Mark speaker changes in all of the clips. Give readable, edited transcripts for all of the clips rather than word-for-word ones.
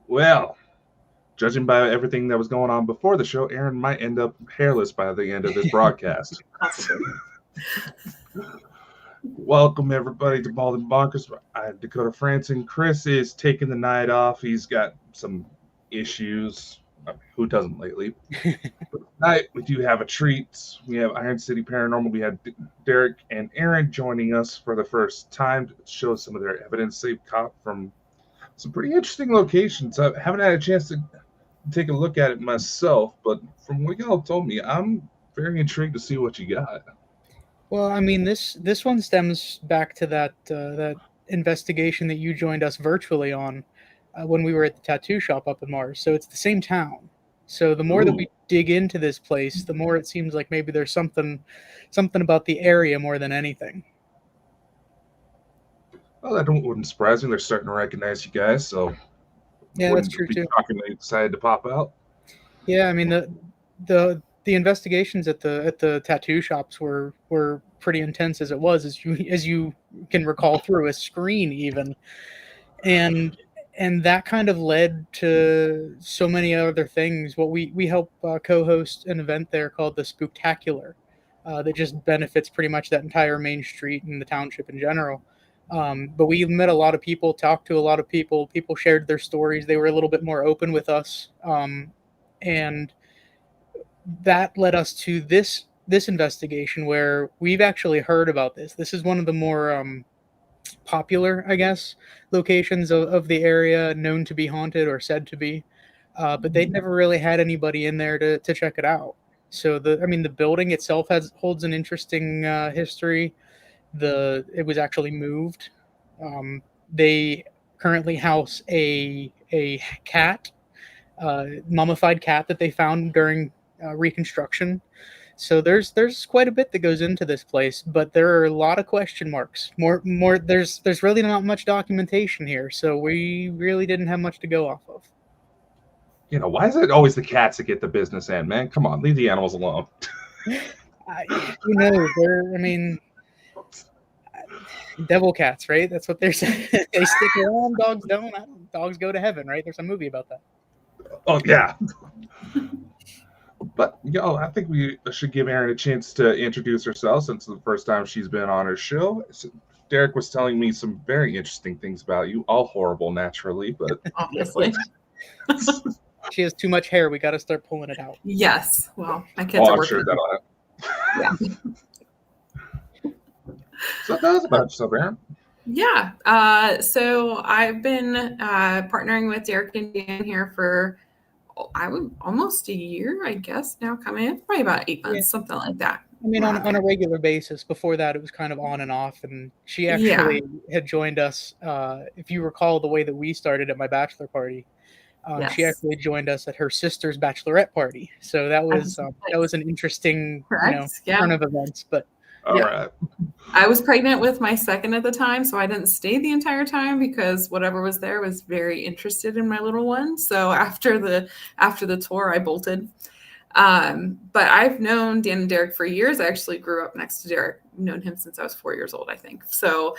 Speaker 1: Well, judging by everything that was going on before the show, Aaron might end up hairless by the end of this broadcast.
Speaker 2: Possibly.
Speaker 1: Welcome everybody to Bald and Bonkers. I'm Dakota Franson. Chris is taking the night off. He's got some issues. I mean, who doesn't lately? But tonight we do have a treat. We have Iron City Paranormal. We had Derek and Aaron joining us for the first time to show some of their evidence they've caught from some pretty interesting locations. I haven't had a chance to take a look at it myself, but from what y'all told me, I'm very intrigued to see what you got.
Speaker 3: Well, I mean, this one stems back to that investigation that you joined us virtually on when we were at the tattoo shop up in Mars. So it's the same town. So the more that we dig into this place, the more it seems like maybe there's something about the area more than anything.
Speaker 1: Well, that wouldn't surprise me. They're starting to recognize you guys, so
Speaker 3: Yeah, that's true too.
Speaker 1: Shockingly excited to pop out.
Speaker 3: Yeah, I mean the investigations at the tattoo shops were pretty intense as it was, as you can recall through a screen even, and that kind of led to so many other things. What we help co-host an event there called the Spooktacular, that just benefits pretty much that entire main street and the township in general. But we met a lot of people, talked to a lot of people. People shared their stories. They were a little bit more open with us, and that led us to this investigation where we've actually heard about this. This is one of the more popular, I guess, locations of the area known to be haunted or said to be. But they'd never really had anybody in there to check it out. So the building itself holds an interesting history. It was actually moved. They currently house a cat, mummified cat that they found during reconstruction. So there's quite a bit that goes into this place, but there are a lot of question marks. More there's really not much documentation here, so we really didn't have much to go off of.
Speaker 1: You know, why is it always the cats that get the business end, man? Come on, leave the animals alone.
Speaker 3: Devil cats, right? That's what they're saying. They stick around, dogs don't. Dogs go to heaven, right? There's a movie about that.
Speaker 1: Oh, yeah. But, I think we should give Erin a chance to introduce herself since it's the first time she's been on our show. Derek was telling me some very interesting things about you, all horrible, naturally, but...
Speaker 2: Obviously.
Speaker 3: She has too much hair. We got to start pulling it out.
Speaker 2: Yes. Well, my kids are working.
Speaker 1: Sure that'll happen.
Speaker 2: Yeah.
Speaker 1: So tell us about yourself, Erin.
Speaker 2: Yeah. So I've been partnering with Derek and Dan here for almost a year, I guess, now coming in. Probably about 8 months, something like that.
Speaker 3: I mean, on a regular basis. Before that, it was kind of on and off. And she actually had joined us, if you recall, the way that we started at my bachelor party.
Speaker 2: Yes.
Speaker 3: She actually joined us at her sister's bachelorette party. So that was an interesting turn of events. But
Speaker 1: all right.
Speaker 2: I was pregnant with my second at the time, so I didn't stay the entire time because whatever was there was very interested in my little one. So after the tour, I bolted. But I've known Dan and Derek for years. I actually grew up next to Derek. I've known him since I was 4 years old, I think. So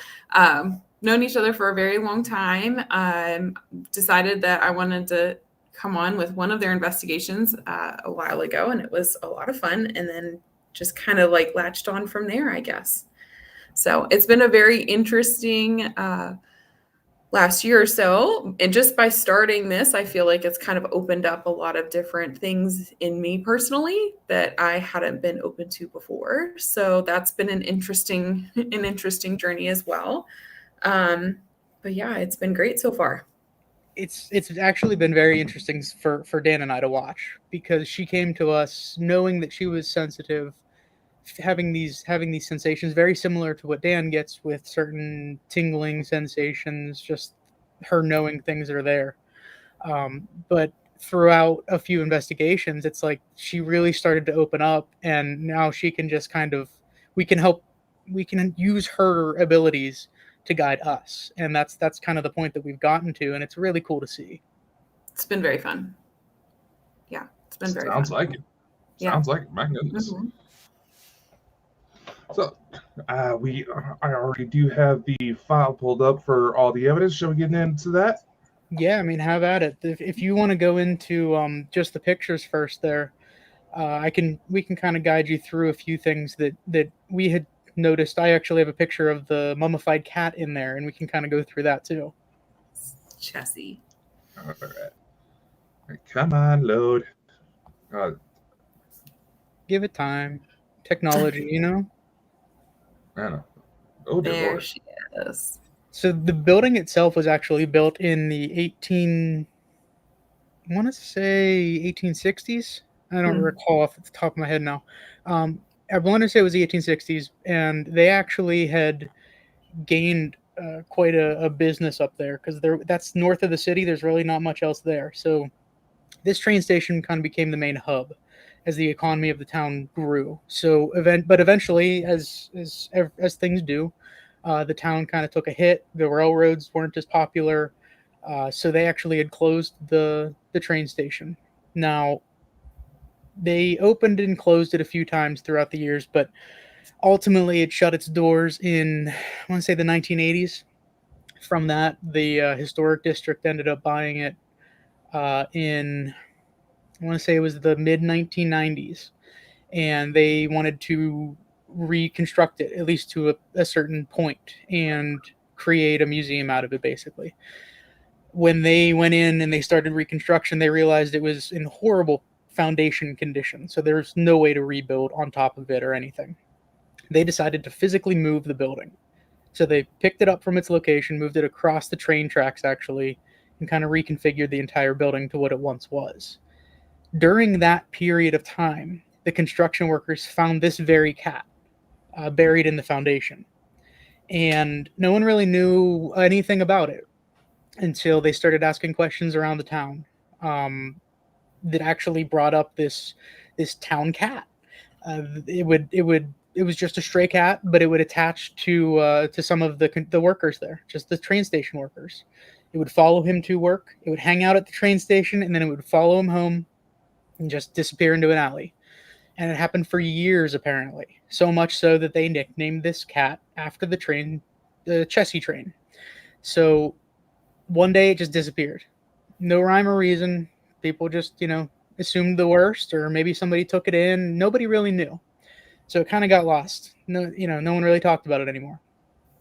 Speaker 2: known each other for a very long time. Decided that I wanted to come on with one of their investigations a while ago, and it was a lot of fun. And then just kind of like latched on from there, I guess. So it's been a very interesting last year or so. And just by starting this, I feel like it's kind of opened up a lot of different things in me personally that I hadn't been open to before. So that's been an interesting journey as well. But yeah, it's been great so far.
Speaker 3: It's actually been very interesting for Dan and I to watch, because she came to us knowing that she was sensitive, having these sensations very similar to what Dan gets with certain tingling sensations, just her knowing things are there. But throughout a few investigations, it's like she really started to open up, and now she can just we can use her abilities to guide us, and that's kind of the point that we've gotten to, and it's really cool to see.
Speaker 2: It's been very fun. Yeah, it's been very
Speaker 1: Sounds
Speaker 2: fun.
Speaker 1: like it. Sounds like it. My goodness.
Speaker 2: Mm-hmm.
Speaker 1: So I already do have the file pulled up for all the evidence. Shall we get into that?
Speaker 3: Yeah, I mean, have at it. If you want to go into just the pictures first, there, we can kind of guide you through a few things that we had noticed. I actually have a picture of the mummified cat in there, and we can kind of go through that too.
Speaker 2: Chessie.
Speaker 1: All right. All right, come on, load. Uh,
Speaker 3: Give it time. Technology, you know.
Speaker 1: I don't know. Oh dear
Speaker 2: There
Speaker 1: lord.
Speaker 2: she is.
Speaker 3: So the building itself was actually built in the 18, I want to say 1860s. I don't
Speaker 2: Hmm.
Speaker 3: recall off the top of my head now. I want to say it was the 1860s, and they actually had gained quite a business up there because that's north of the city. There's really not much else there. So this train station kind of became the main hub as the economy of the town grew. But eventually, as things do, the town kind of took a hit. The railroads weren't as popular, so they actually had closed the train station. Now they opened and closed it a few times throughout the years, but ultimately it shut its doors in, I want to say, the 1980s. From that, the historic district ended up buying it in, I want to say it was the mid 1990s, and they wanted to reconstruct it at least to a certain point and create a museum out of it. Basically, when they went in and they started reconstruction, they realized it was in horrible foundation condition, so there's no way to rebuild on top of it or anything. They decided to physically move the building. So they picked it up from its location, moved it across the train tracks actually, and kind of reconfigured the entire building to what it once was. During that period of time, the construction workers found this very cat buried in the foundation. And no one really knew anything about it until they started asking questions around the town um, that actually brought up this town cat. It was just a stray cat, but it would attach to some of the workers there, just the train station workers. It would follow him to work. It would hang out at the train station, and then it would follow him home and just disappear into an alley. And it happened for years, apparently. So much so that they nicknamed this cat after the Chessie train. So one day it just disappeared. No rhyme or reason. People just, assumed the worst, or maybe somebody took it in. Nobody really knew. So it kind of got lost. No one really talked about it anymore.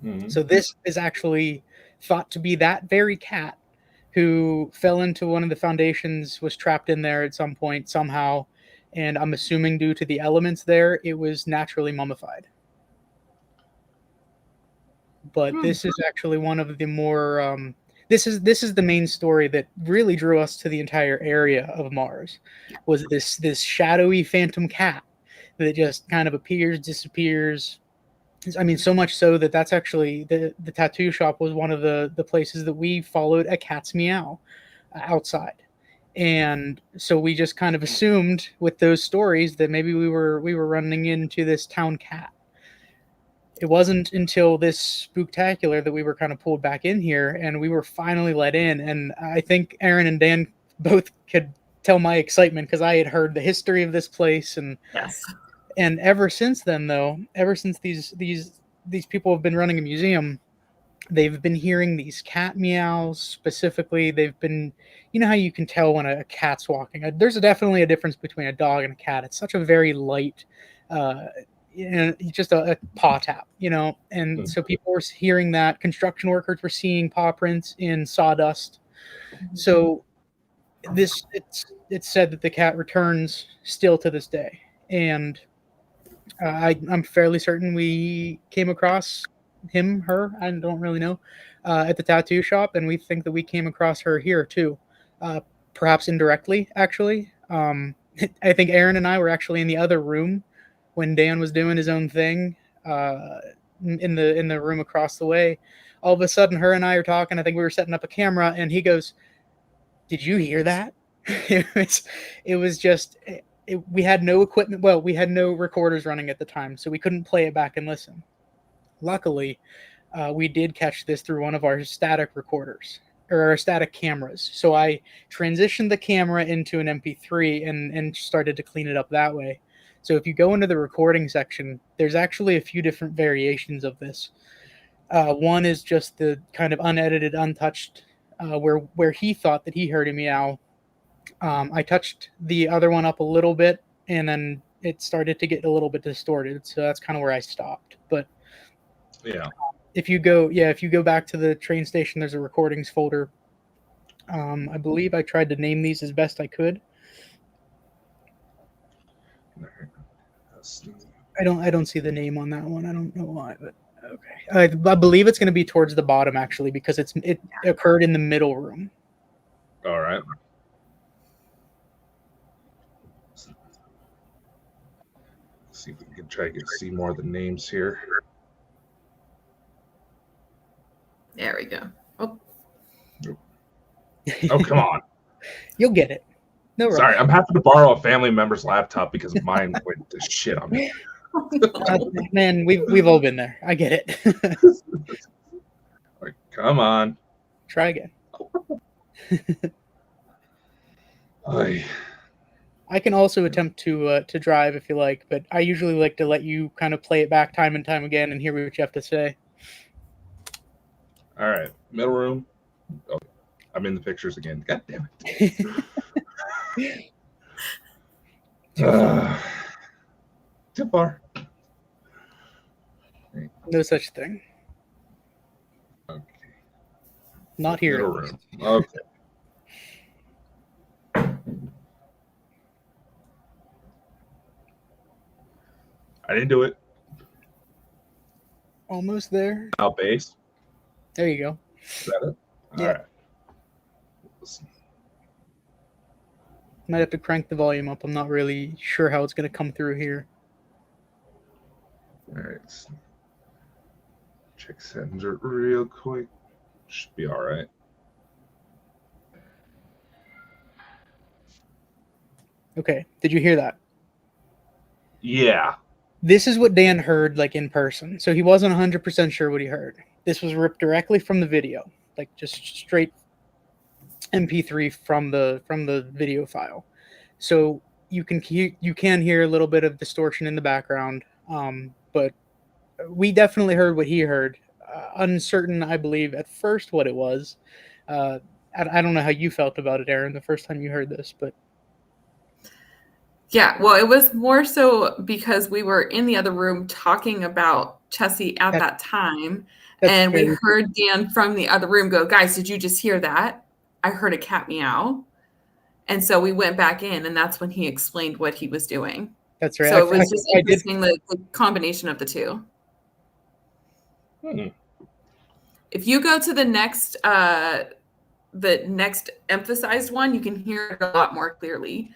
Speaker 1: Mhm.
Speaker 3: So this is actually thought to be that very cat who fell into one of the foundations, was trapped in there at some point somehow, and I'm assuming due to the elements there, it was naturally mummified. But this is actually one of the more this is the main story that really drew us to the entire area of Mars, was this shadowy phantom cat that just kind of appears, disappears. I mean, so much so that that's actually the tattoo shop was one of the places that we followed a cat's meow outside. And so we just kind of assumed with those stories that maybe we were running into this town cat. It wasn't until this spooktacular that we were kind of pulled back in here, and we were finally let in. And I think Aaron and Dan both could tell my excitement because I had heard the history of this place.
Speaker 2: Yes.
Speaker 3: And ever since then, though, ever since these people have been running a museum, they've been hearing these cat meows. Specifically, they've been, you know how you can tell when a cat's walking. There's definitely a difference between a dog and a cat. It's such a very light, uh, just a paw tap, and so people were hearing that. Construction workers were seeing paw prints in sawdust. So it's said that the cat returns still to this day. And I'm fairly certain we came across him, her, I don't really know, at the tattoo shop, and we think that we came across her here too, uh, perhaps indirectly, actually. I think Aaron and I were actually in the other room when Dan was doing his own thing, in the room across the way. All of a sudden, her and I are talking. I think we were setting up a camera, and he goes, "Did you hear that?" It was just we had no equipment. Well, we had no recorders running at the time, so we couldn't play it back and listen. Luckily, we did catch this through one of our static recorders or our static cameras. So I transitioned the camera into an MP3 and started to clean it up that way. So if you go into the recording section, there's actually a few different variations of this. One is just the kind of unedited, untouched where he thought that he heard a meow. I touched the other one up a little bit, and then it started to get a little bit distorted. So that's kind of where I stopped. But
Speaker 1: Yeah.
Speaker 3: if you go back to the train station, there's a recordings folder. I believe I tried to name these as best I could. I don't see the name on that one. I don't know why, but okay. I believe it's going to be towards the bottom actually, because it occurred in the middle room.
Speaker 1: All right. Let's see if we can try to see more of the names here.
Speaker 2: There we go. Oh,
Speaker 1: Oh, come on.
Speaker 3: You'll get it. No,
Speaker 1: Sorry, I'm having to borrow a family member's laptop because mine went to shit on me.
Speaker 3: Man, we've all been there. I get it.
Speaker 1: Like, come on.
Speaker 3: Try again. I can also attempt to drive if you like, but I usually like to let you kind of play it back time and time again and hear what you have to say.
Speaker 1: All right, middle room. Oh, I'm in the pictures again. God damn it. Too far.
Speaker 3: No such thing.
Speaker 1: Okay.
Speaker 3: Not here.
Speaker 1: Middle room. Okay. I didn't do it.
Speaker 3: Almost there.
Speaker 1: Now bass.
Speaker 3: There you go.
Speaker 1: Is that it? All
Speaker 3: Yeah.
Speaker 1: right.
Speaker 3: Might have to crank the volume up. I'm not really sure how it's going to come through here.
Speaker 1: All right. Check settings real quick. Should be all right.
Speaker 3: Okay. Did you hear that?
Speaker 1: Yeah.
Speaker 3: This is what Dan heard like in person. So he wasn't 100% sure what he heard. This was ripped directly from the video, like just straight MP3 from the video file. So you can hear a little bit of distortion in the background, but we definitely heard what he heard. Uncertain, I believe, at first what it was. I don't know how you felt about it, Aaron, the first time you heard this, but
Speaker 2: yeah, well, it was more so because we were in the other room talking about Chessie at that time, and we heard Dan from the other room go, "Guys, did you just hear that? I heard a cat meow." And so we went back in, and that's when he explained what he was doing.
Speaker 3: That's right.
Speaker 2: So it was just interesting, the combination of the two. If you go to the next emphasized one, you can hear it a lot more clearly.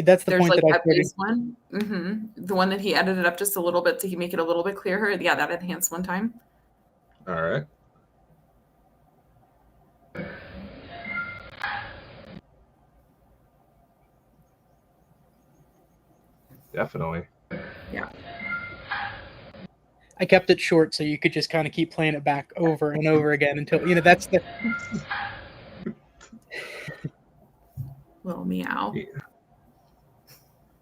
Speaker 3: That's the point
Speaker 2: like
Speaker 3: that I
Speaker 2: bass one. The one that he edited up just a little bit to make it a little bit clearer. Yeah, that enhanced one time.
Speaker 1: All right. Definitely.
Speaker 2: Yeah.
Speaker 3: I kept it short so you could just kind of keep playing it back over and over again until that's the
Speaker 2: little meow.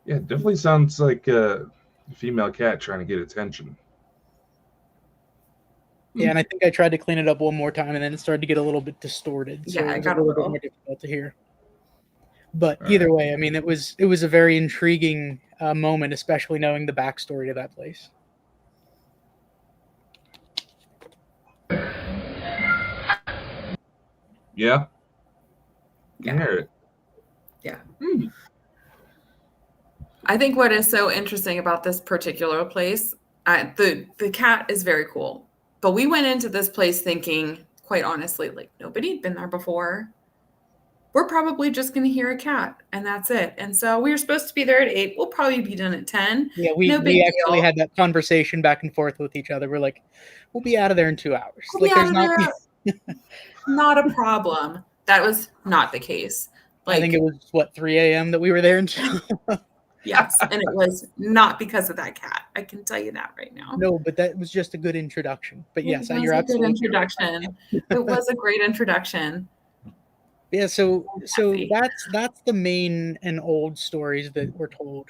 Speaker 1: Yeah, it definitely sounds like a female cat trying to get attention.
Speaker 3: Yeah, and I think I tried to clean it up one more time, and then it started to get a little bit distorted. So
Speaker 2: Yeah,
Speaker 3: it got a little bit more difficult to hear. But either way, I mean, it was a very intriguing moment, especially knowing the backstory to that place.
Speaker 1: Yeah. You hear it.
Speaker 2: Yeah. I think what is so interesting about this particular place, the cat is very cool. But we went into this place thinking, quite honestly, like nobody had been there before. We're probably just going to hear a cat, and that's it. And so we were supposed to be there at 8. We'll probably be done at 10.
Speaker 3: Yeah, we actually had that conversation back and forth with each other. We're like, we'll be out of there in 2 hours.
Speaker 2: We'll there's not a problem. That was not the case.
Speaker 3: I think it was 3 a.m. that we were there until.
Speaker 2: Yes, and it was not because of that cat. I can tell you that right now.
Speaker 3: No, but that was just a good introduction. But yes, you're absolutely
Speaker 2: good introduction. It was a great introduction.
Speaker 3: Yeah, so that's the main and old stories that were told.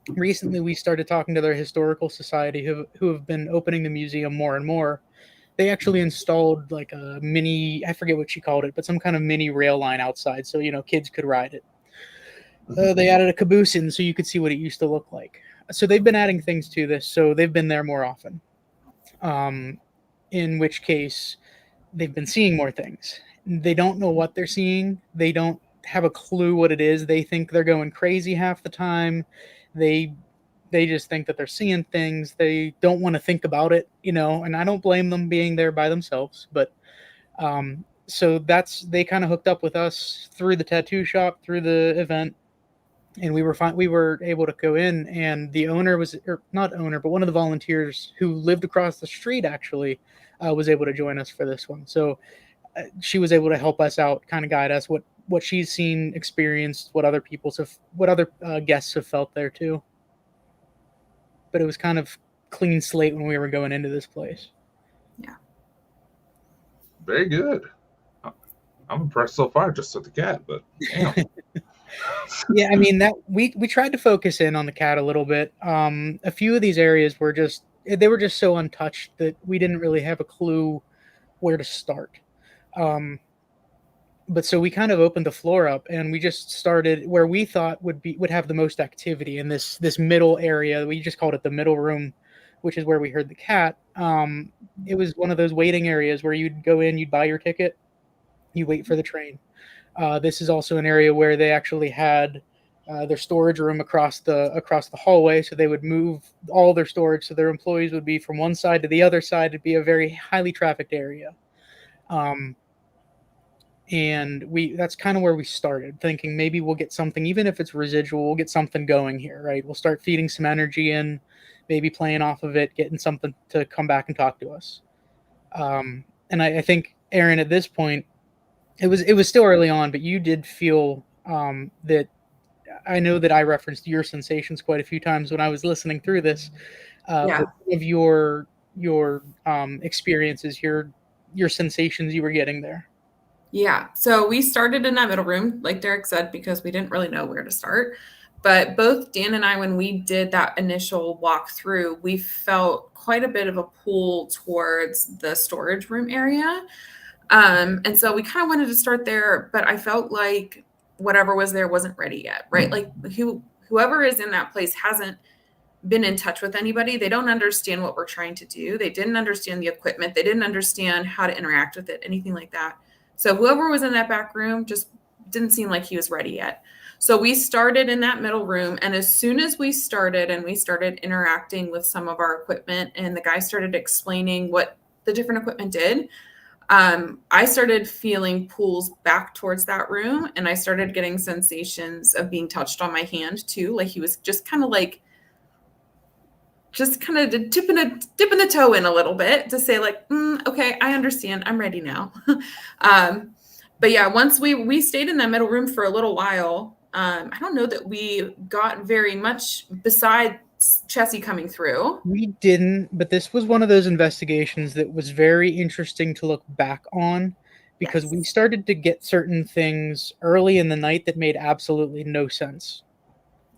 Speaker 3: Recently, we started talking to their historical society who have been opening the museum more and more. they actually installed like a mini, I forget what she called it, but some kind of mini rail line outside, so kids could ride it. They added a caboose in so you could see what it used to look like. So they've been adding things to this, so they've been there more often. In which case, they've been seeing more things. They don't know what they're seeing. They don't have a clue what it is. They think they're going crazy half the time. They they just think that they're seeing things. They don't want to think about it, and I don't blame them being there by themselves, but so they kind of hooked up with us through the tattoo shop, through the event, and we were fine. We were able to go in, and the owner was, or not owner, but one of the volunteers who lived across the street actually was able to join us for this one. So she was able to help us out, kind of guide us what she's seen, experienced, what other guests have felt there too. But it was kind of clean slate when we were going into this place.
Speaker 2: Yeah.
Speaker 1: Very good. I'm impressed so far just with the cat, but damn.
Speaker 3: Yeah, I mean that we tried to focus in on the cat a little bit. A few of these areas were just so untouched that we didn't really have a clue where to start. But so we kind of opened the floor up, and we just started where we thought would have the most activity in this middle area. We just called it the middle room, which is where we heard the cat. It was one of those waiting areas where you'd go in, you'd buy your ticket, you wait for the train. This is also an area where they actually had their storage room across the hallway, so they would move all their storage, so their employees would be from one side to the other side. It'd be a very highly trafficked area. And that's kind of where we started, thinking maybe we'll get something, even if it's residual, we'll get something going here, right? We'll start feeding some energy in, maybe playing off of it, getting something to come back and talk to us. And I think, Aaron, at this point, it was still early on, but you did feel that, I know that I referenced your sensations quite a few times when I was listening through this.
Speaker 2: Yeah.
Speaker 3: But of your experiences, your sensations you were getting there.
Speaker 2: Yeah. So we started in that middle room, like Derek said, because we didn't really know where to start. But both Dan and I, when we did that initial walk through, we felt quite a bit of a pull towards the storage room area. And so we kind of wanted to start there, but I felt like whatever was there wasn't ready yet, right? Like whoever is in that place hasn't been in touch with anybody. They don't understand what we're trying to do. They didn't understand the equipment. They didn't understand how to interact with it, anything like that. So whoever was in that back room just didn't seem like he was ready yet. So we started in that middle room. And as soon as we started interacting with some of our equipment, and the guy started explaining what the different equipment did, I started feeling pulls back towards that room, and I started getting sensations of being touched on my hand too. Like he was just kind of dipping the toe in a little bit to say like, okay, I understand. I'm ready now. But yeah, once we stayed in that middle room for a little while, I don't know that we got very much besides Chessie coming through.
Speaker 3: We didn't, but this was one of those investigations that was very interesting to look back on, because we started to get certain things early in the night that made absolutely no sense.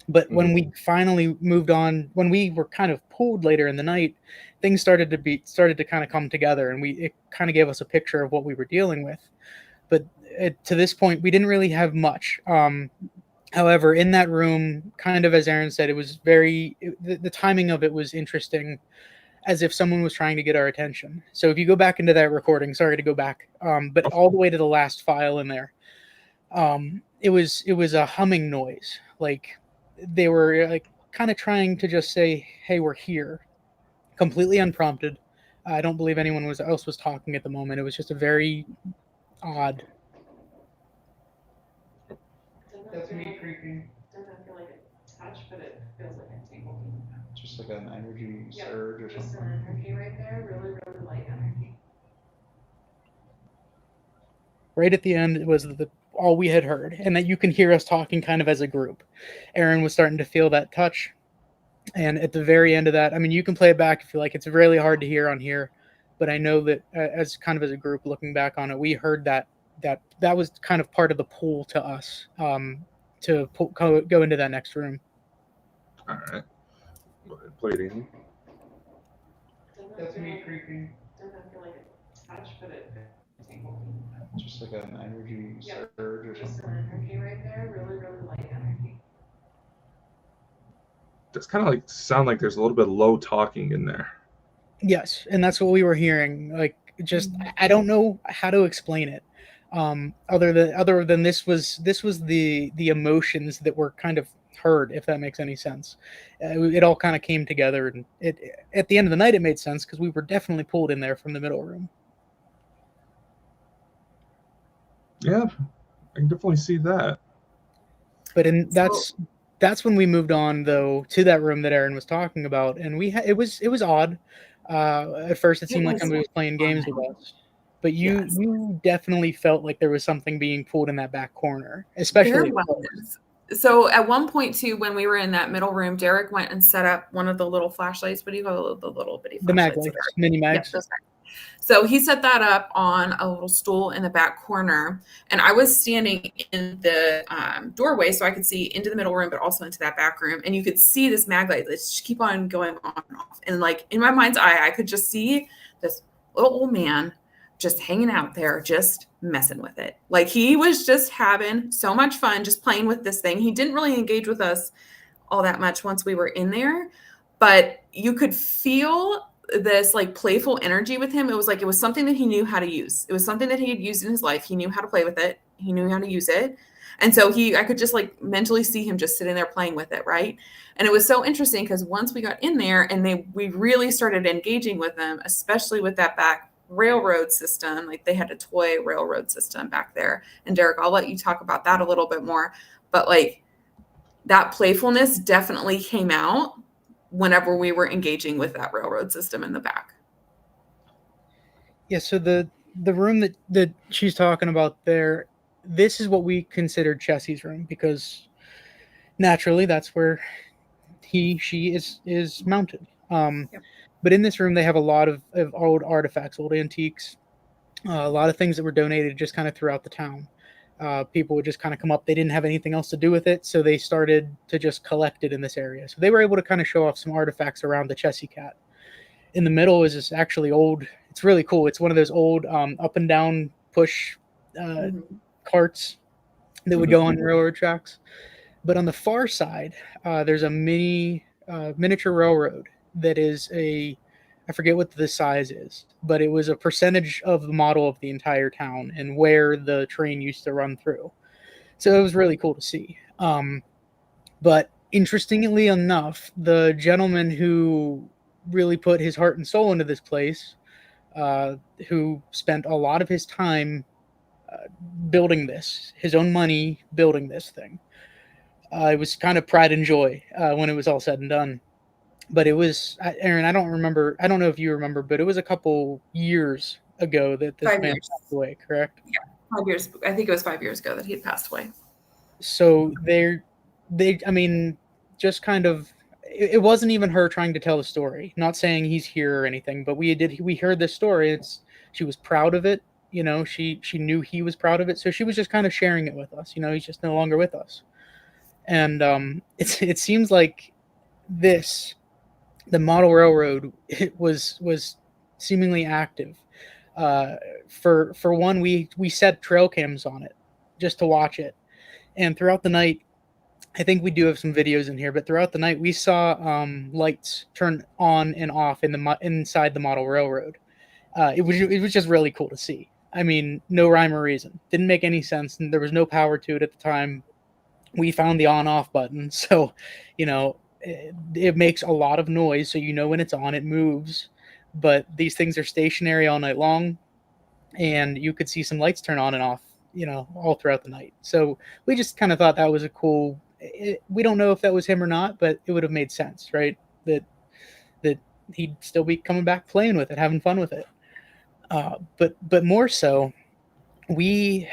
Speaker 3: But when we finally moved on, when we were kind of pulled later in the night, things started to kind of come together, and it kind of gave us a picture of what we were dealing with. But to this point, we didn't really have much. However, in that room, kind of as Aaron said, it was the timing of it was interesting, as if someone was trying to get our attention. So if you go back into that recording, sorry to go back, but all the way to the last file in there, it was a humming noise. Like they were like kind of trying to just say, "Hey, we're here," completely unprompted. I don't believe anyone else was talking at the moment. It was just a very odd. That's me creeping.
Speaker 2: Doesn't feel like a touch, but it feels like a tingle.
Speaker 4: Just like an energy surge or
Speaker 2: Just
Speaker 4: something.
Speaker 2: an energy right there, really, really light energy.
Speaker 3: Right at the end, it was all we had heard, and that you can hear us talking kind of as a group. Aaron was starting to feel that touch, and at the very end of that, I mean, you can play it back if you like. It's really hard to hear on here, but I know that as a group looking back on it, we heard that was kind of part of the pull to us to go into that next room.
Speaker 1: All right. Go ahead, play it in.
Speaker 4: That's me creeping.
Speaker 2: Doesn't feel like a
Speaker 4: Just like an energy surge or something.
Speaker 1: Does kind of like sound like there's a little bit of low talking in there.
Speaker 3: Yes, and that's what we were hearing. Like, just I don't know how to explain it. Other than this was the emotions that were kind of heard, if that makes any sense. It all kind of came together, and it at the end of the night it made sense because we were definitely pulled in there from the middle room.
Speaker 1: Yeah, I can definitely see that.
Speaker 3: But that's when we moved on though to that room that Aaron was talking about, and it was odd. At first, it seemed like somebody was playing games with us, but you definitely felt like there was something being pulled in that back corner, especially.
Speaker 2: So at one point too, when we were in that middle room, Derek went and set up one of the little flashlights. What do you call the little bitty flashlights?
Speaker 3: The mag lights, mini mags.
Speaker 2: Yep, so he set that up on a little stool in the back corner, and I was standing in the doorway, so I could see into the middle room, but also into that back room. And you could see this mag light just keep on going on and off. And like in my mind's eye, I could just see this little old man just hanging out there, just messing with it. Like he was just having so much fun, just playing with this thing. He didn't really engage with us all that much once we were in there, but you could feel this like playful energy with him. It was something that he knew how to use. It was something that he had used in his life. He knew how to play with it. He knew how to use it. And so I could just like mentally see him just sitting there playing with it. Right. And it was so interesting because once we got in there and we really started engaging with them, especially with that back railroad system, like they had a toy railroad system back there. And Derek, I'll let you talk about that a little bit more, but like that playfulness definitely came out whenever we were engaging with that railroad system in the back.
Speaker 3: Yeah, so the room that she's talking about there, this is what we considered Chessie's room because naturally that's where she is mounted. Yep. But in this room they have a lot of old artifacts, old antiques, a lot of things that were donated just kind of throughout the town. People would just kind of come up. They didn't have anything else to do with it, so they started to just collect it in this area. So they were able to kind of show off some artifacts around the Chessie Cat. In the middle is this actually old. It's really cool. It's one of those old up and down push carts that would go on railroad tracks. But on the far side, there's a miniature railroad that is I forget what the size is, but it was a percentage of the model of the entire town and where the train used to run through. So it was really cool to see. But interestingly enough, the gentleman who really put his heart and soul into this place, who spent a lot of his time building this, his own money building this thing, it was kind of pride and joy when it was all said and done. But it was, Aaron, I don't know if you remember, but it was a couple years ago that this man passed away, correct?
Speaker 2: Yeah, 5 years. I think it was 5 years ago that he had passed away.
Speaker 3: So I mean, just kind of, it wasn't even her trying to tell the story, not saying he's here or anything, but we heard this story. She was proud of it. You know, she knew he was proud of it. So she was just kind of sharing it with us. You know, he's just no longer with us. And it seems like the model railroad, it was seemingly active. For one, we set trail cams on it just to watch it, and throughout the night, I think we do have some videos in here, but throughout the night we saw lights turn on and off inside the model railroad. It was just really cool to see. I mean, no rhyme or reason. Didn't make any sense, and there was no power to it at the time. We found the on-off button, so you know. It makes a lot of noise, so you know when it's on, it moves. But these things are stationary all night long, and you could see some lights turn on and off, you know, all throughout the night. So we just kind of thought that was a cool. We don't know if that was him or not, but it would have made sense, right? That he'd still be coming back playing with it, having fun with it. But more so, we,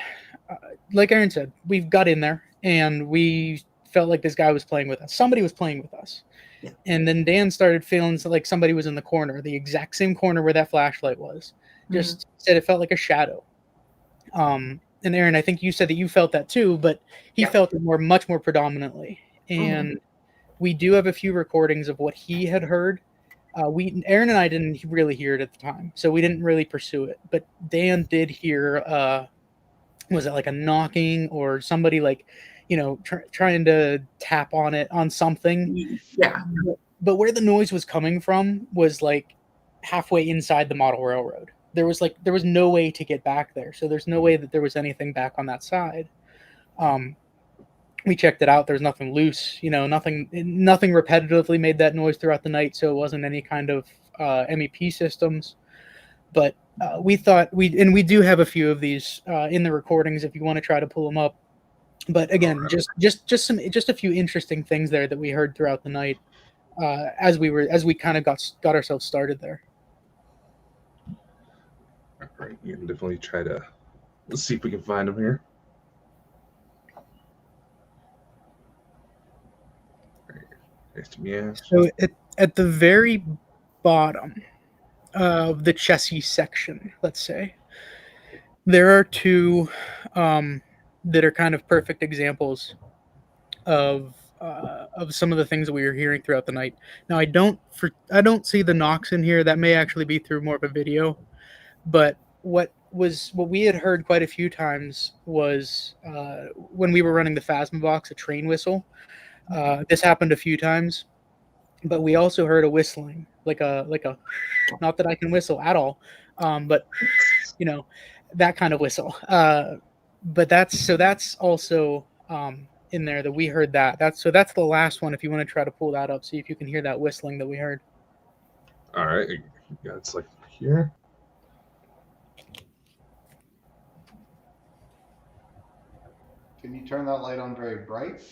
Speaker 3: like Aaron said, we've got in there and we felt like this guy was playing with us. Somebody was playing with us. Yeah. And then Dan started feeling like somebody was in the corner, the exact same corner where that flashlight was. Just said it felt like a shadow. And Aaron, I think you said that you felt that too, but he felt it much more predominantly. And we do have a few recordings of what he had heard. Aaron and I didn't really hear it at the time, so we didn't really pursue it. But Dan did hear, was it like a knocking or somebody like, trying to tap on it on something?
Speaker 2: Yeah.
Speaker 3: But where the noise was coming from was like halfway inside the model railroad. There was no way to get back there, so there's no way that there was anything back on that side. We checked it out. There's nothing loose, nothing repetitively made that noise throughout the night, so it wasn't any kind of MEP systems. But we thought we do have a few of these in the recordings if you want to try to pull them up. But again, just a few interesting things there that we heard throughout the night as we kind of got ourselves started there.
Speaker 1: All right, we can definitely try to see if we can find them here. Yeah.
Speaker 3: So at the very bottom of the chassis section, let's say, there are two that are kind of perfect examples of some of the things that we were hearing throughout the night. Now I don't see the knocks in here. That may actually be through more of a video, but what we had heard quite a few times was when we were running the Phasma box, a train whistle. This happened a few times, but we also heard a whistling, like a not that I can whistle at all, but that kind of whistle. But that's also in there that we heard that. That's the last one. If you want to try to pull that up, see if you can hear that whistling that we heard.
Speaker 1: All right, yeah, it's like here.
Speaker 4: Can you turn that light on very bright?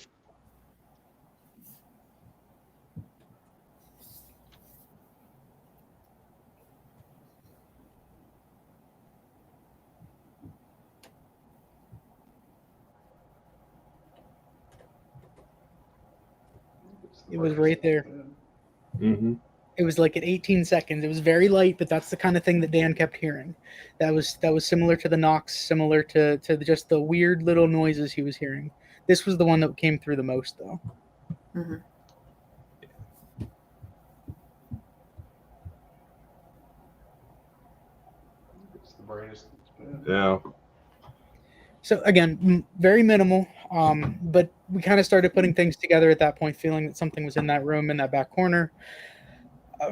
Speaker 3: It was right there.
Speaker 1: Mm-hmm.
Speaker 3: It was like at 18 seconds. It was very light, but that's the kind of thing that Dan kept hearing. That was similar to the knocks, similar to just the weird little noises he was hearing. This was the one that came through the most, though.
Speaker 2: Mm-hmm.
Speaker 4: It's the brightest it's been.
Speaker 1: Yeah.
Speaker 3: So again, very minimal, but we kind of started putting things together at that point, feeling that something was in that room in that back corner.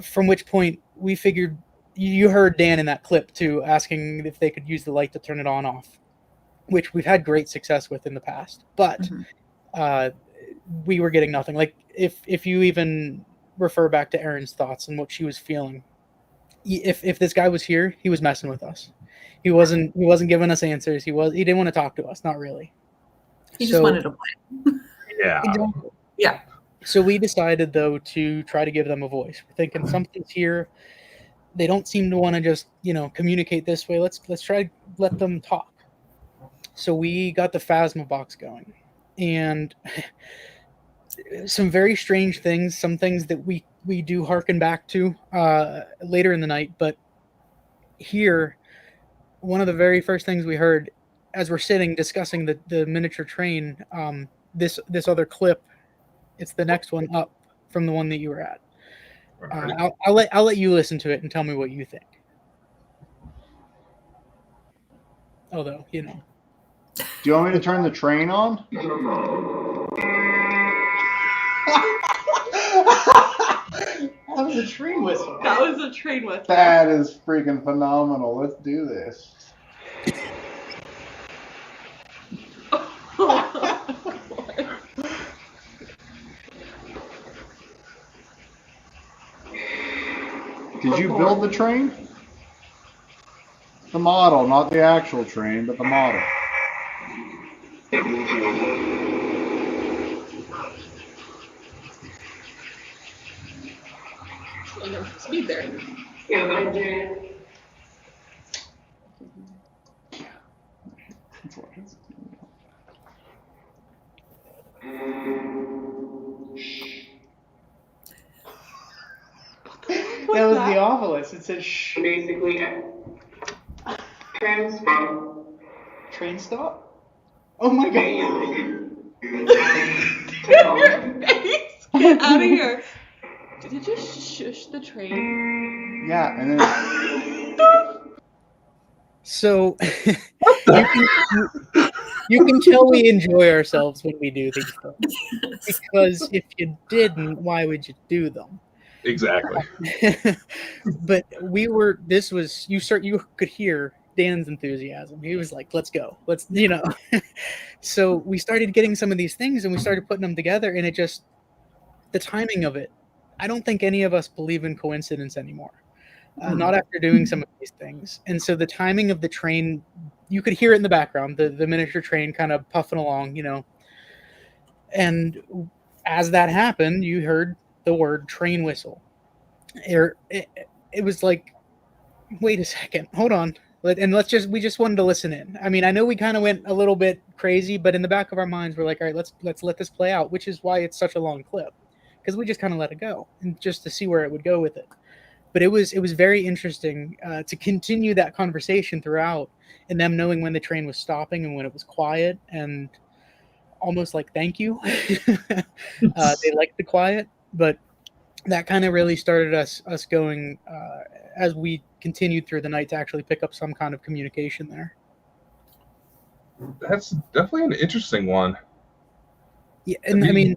Speaker 3: From which point we figured, you heard Dan in that clip too, asking if they could use the light to turn it on off, which we've had great success with in the past. But we were getting nothing. Like if you even refer back to Erin's thoughts and what she was feeling, if this guy was here, he was messing with us. He wasn't giving us answers. He didn't want to talk to us. Not really.
Speaker 2: He just wanted to play.
Speaker 1: Yeah.
Speaker 3: Exactly.
Speaker 2: Yeah.
Speaker 3: So we decided, though, to try to give them a voice. We're thinking something's here. They don't seem to want to just, communicate this way. Let's try to let them talk. So we got the Phasma box going. And some very strange things, some things that we do hearken back to later in the night. But here, one of the very first things we heard as we're sitting discussing the miniature train, this other clip, it's the next one up from the one that you were at. I'll let you listen to it and tell me what you think. Although,
Speaker 4: Do you want me to turn the train on? That was a train whistle.
Speaker 2: That was a train whistle.
Speaker 4: That is freaking phenomenal. Let's do this. Did you build the train? The model, not the actual train, but the model.
Speaker 2: Speed there.
Speaker 5: Yeah, I did.
Speaker 3: that was the obelisk. It said shh.
Speaker 5: Basically, transfer.
Speaker 3: Train stop? Oh my god.
Speaker 2: Your face! Get out of here. Did it just shush the train?
Speaker 4: Yeah, and then
Speaker 3: So you can tell we enjoy ourselves when we do these things. Because if you didn't, why would you do them?
Speaker 1: Exactly.
Speaker 3: But you could hear Dan's enthusiasm. He was like, let's go. So we started getting some of these things and we started putting them together, and the timing of it, I don't think any of us believe in coincidence anymore. Not after doing some of these things. And so the timing of the train, you could hear it in the background, the miniature train kind of puffing along, and as that happened, you heard the word train whistle. It was like, wait a second, hold on. And we just wanted to listen in. I mean, I know we kind of went a little bit crazy, but in the back of our minds, we're like, all right, let's let this play out, which is why it's such a long clip, because we just kind of let it go and just to see where it would go with it. But it was very interesting to continue that conversation throughout, and them knowing when the train was stopping and when it was quiet, and almost like thank you. They liked the quiet, but that kind of really started us going as we continued through the night to actually pick up some kind of communication there.
Speaker 1: That's definitely an interesting one.
Speaker 3: Yeah, and I mean,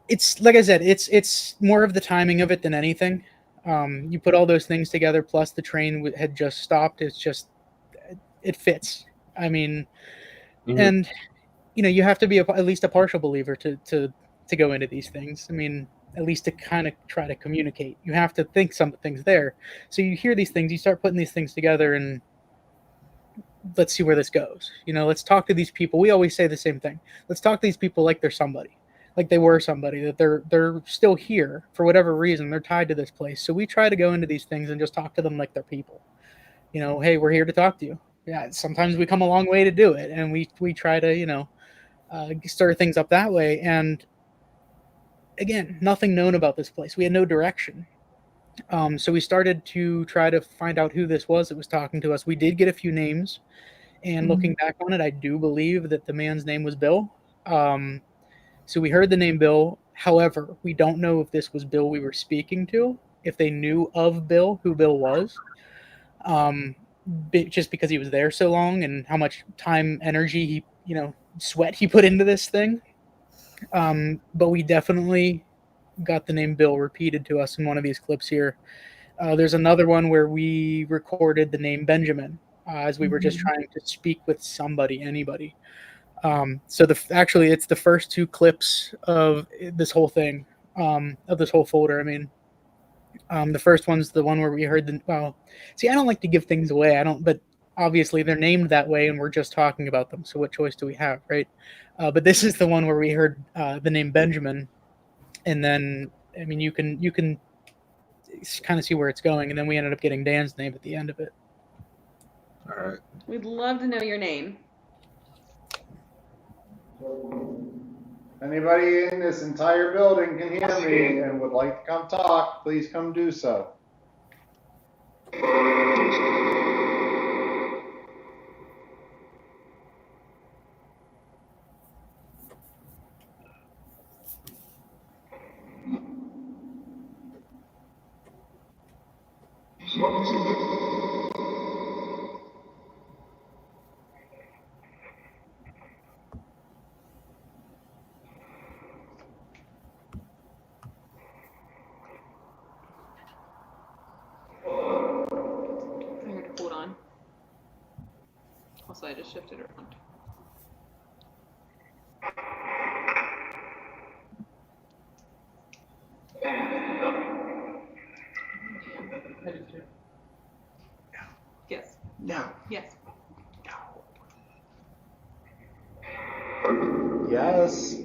Speaker 3: it's like I said, it's more of the timing of it than anything. You put all those things together, plus the train had just stopped. It fits. I mean, and you have to be at least a partial believer to go into these things. I mean, at least to kind of try to communicate. You have to think something's there. So you hear these things, you start putting these things together, and let's see where this goes. Let's talk to these people. We always say the same thing. Let's talk to these people like they're somebody. Like they were somebody, that they're still here for whatever reason. They're tied to this place. So we try to go into these things and just talk to them like they're people. Hey, we're here to talk to you. Yeah, sometimes we come a long way to do it, and we try to stir things up that way. And again, nothing known about this place. We had no direction. So we started to try to find out who this was that was talking to us. We did get a few names, and looking back on it, I do believe that the man's name was Bill. So we heard the name Bill. However, we don't know if this was Bill we were speaking to, if they knew of Bill, who Bill was, just because he was there so long and how much time, energy, sweat he put into this thing. But we definitely got the name Bill repeated to us in one of these clips here. There's another one where we recorded the name Benjamin as we were just trying to speak with anybody. So actually, it's the first two clips of this whole thing, of this whole folder. I mean, the first one's the one where we heard I don't like to give things away. But obviously they're named that way, and we're just talking about them. So what choice do we have, right? But this is the one where we heard the name Benjamin, and then I mean, you can kind of see where it's going, and then we ended up getting Dan's name at the end of it.
Speaker 1: All right.
Speaker 2: We'd love to know your name.
Speaker 4: anybody in this entire building can hear me and would like to come talk, please come do so.
Speaker 2: Hold on. Also, I just shifted around. Yes.
Speaker 4: No.
Speaker 2: Yes.
Speaker 4: Yes.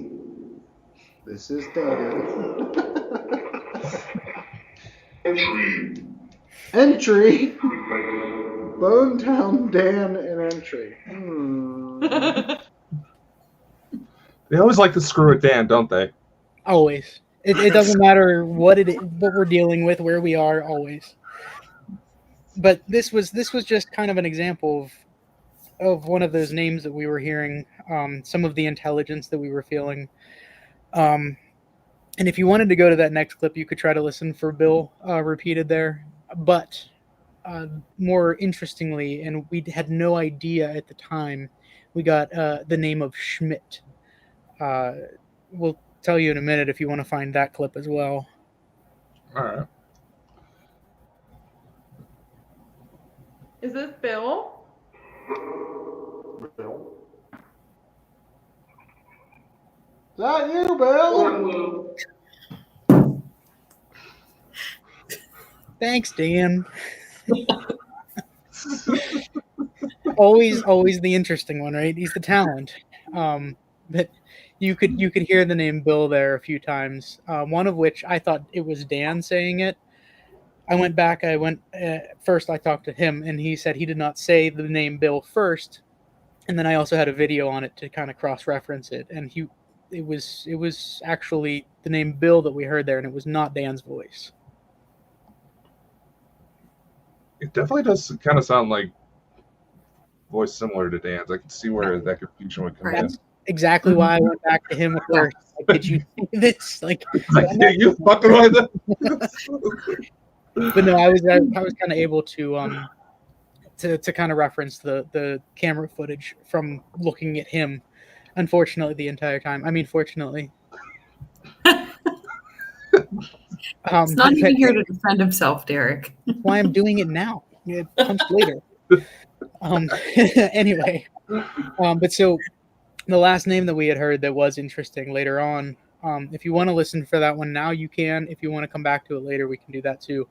Speaker 4: This is Dan. Entry. Bonetown Dan and entry.
Speaker 1: They always like to screw with Dan, don't they?
Speaker 3: Always. It doesn't matter what we're dealing with, where we are, always. But this was just kind of an example of one of those names that we were hearing, some of the intelligence that we were feeling. And if you wanted to go to that next clip, you could try to listen for Bill repeated there. But more interestingly, and we had no idea at the time, we got the name of Schmidt. We'll tell you in a minute if you want to find that clip as well.
Speaker 1: All right.
Speaker 2: Is this Bill?
Speaker 4: Bill? Is that you, Bill?
Speaker 3: Thanks, Dan. always the interesting one, right? He's the talent. But you could hear the name Bill there a few times. One of which I thought it was Dan saying it. I went back. First. I talked to him, and he said he did not say the name Bill first. And then I also had a video on it to kind of cross-reference it, and it was actually the name Bill that we heard there, and it was not Dan's voice.
Speaker 1: It definitely does kind of sound like voice similar to Dan's. I can see where that confusion would come in.
Speaker 3: That's exactly why I went back to him at first. Like, did you see this? Like,
Speaker 1: Yeah, you fucking with it.
Speaker 3: But no, I was kind of able to kind of reference the camera footage from looking at him. Unfortunately, the entire time. I mean, fortunately.
Speaker 2: He's not even here to defend himself, Derek.
Speaker 3: That's why I'm doing it now. Punch later. Anyway, but so the last name that we had heard that was interesting later on. If you want to listen for that one now, you can. If you want to come back to it later, we can do that too.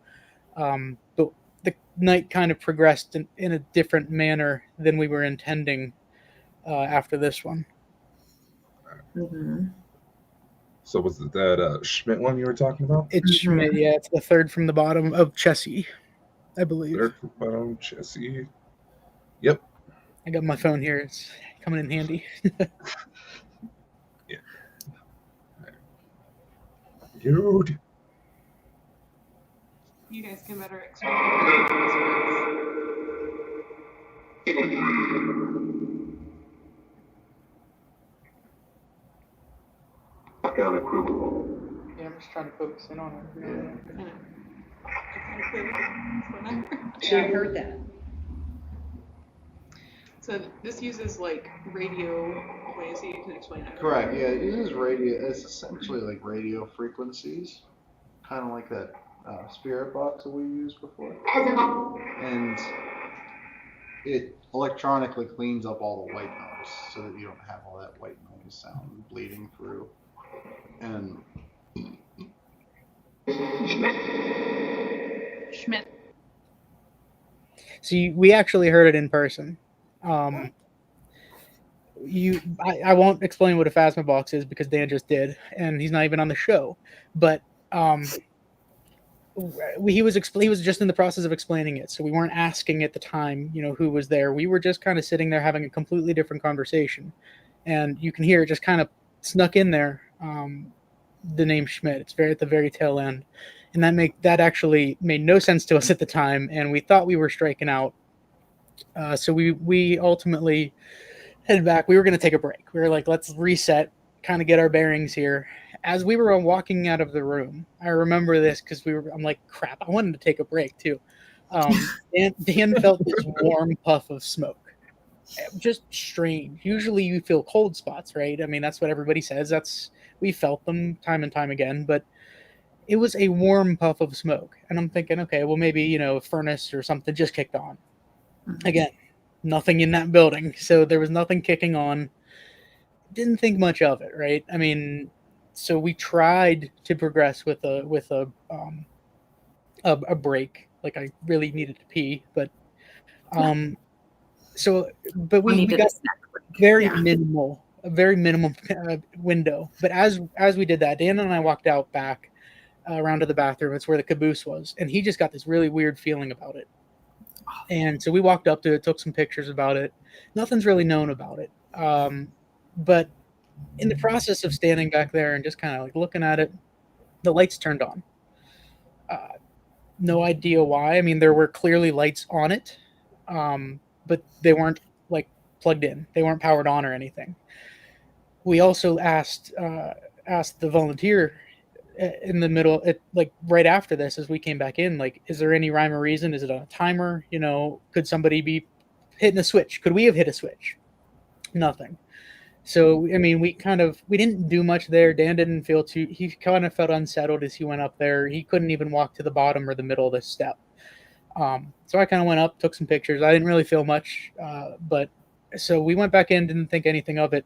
Speaker 3: But the night kind of progressed in a different manner than we were intending after this one.
Speaker 2: Mm-hmm.
Speaker 1: So was it that Schmidt one you were talking about?
Speaker 3: It's Schmidt, yeah. It's the third from the bottom of Chessie, I believe.
Speaker 1: Third from the bottom, Chessie. Yep.
Speaker 3: I got my phone here. It's coming in handy.
Speaker 1: Yeah. Dude.
Speaker 2: You guys can better explain.
Speaker 5: Got approval.
Speaker 3: Yeah, I'm just trying to focus in on it.
Speaker 6: Yeah, I heard that.
Speaker 2: So this uses like radio waves. So you can explain it.
Speaker 4: Correct. Yeah, it uses radio. It's essentially like radio frequencies, kind of like that spirit box that we used before, and it electronically cleans up all the white noise so that you don't have all that white noise sound bleeding through. And
Speaker 2: Schmidt.
Speaker 3: See, we actually heard it in person. I won't explain what a Phasma box is because Dan just did, and he's not even on the show. But he was just in the process of explaining it, so we weren't asking at the time, who was there. We were just kind of sitting there having a completely different conversation, and you can hear it just kind of snuck in there. The name Schmidt. It's at the very tail end, and that actually made no sense to us at the time, and we thought we were striking out. So we ultimately headed back. We were going to take a break. We were like, let's reset, kind of get our bearings here. As we were walking out of the room, I remember this because I'm like, crap, I wanted to take a break too. Dan felt this warm puff of smoke. Just strange. Usually you feel cold spots, right? I mean, that's what everybody says. We felt them time and time again, but it was a warm puff of smoke. And I'm thinking, okay, well, maybe, a furnace or something just kicked on. Mm-hmm. Again, nothing in that building. So there was nothing kicking on. Didn't think much of it, right? I mean, so we tried to progress with a break. Like I really needed to pee, but we got a very minimal window. But as we did that, Dan and I walked out back around to the bathroom. It's where the caboose was, and he just got this really weird feeling about it. And so we walked up to it, took some pictures about it. Nothing's really known about it. But in the process of standing back there and just kind of like looking at it, the lights turned on. No idea why. I mean, there were clearly lights on it, but they weren't like plugged in. They weren't powered on or anything. We also asked the volunteer in the middle, like right after this, as we came back in, like, is there any rhyme or reason? Is it on a timer? You know, could somebody be hitting a switch? Could we have hit a switch? Nothing. So, I mean, we didn't do much there. Dan didn't feel too, he kind of felt unsettled as he went up there. He couldn't even walk to the bottom or the middle of the step. So I kind of went up, took some pictures. I didn't really feel much, but so we went back in, didn't think anything of it.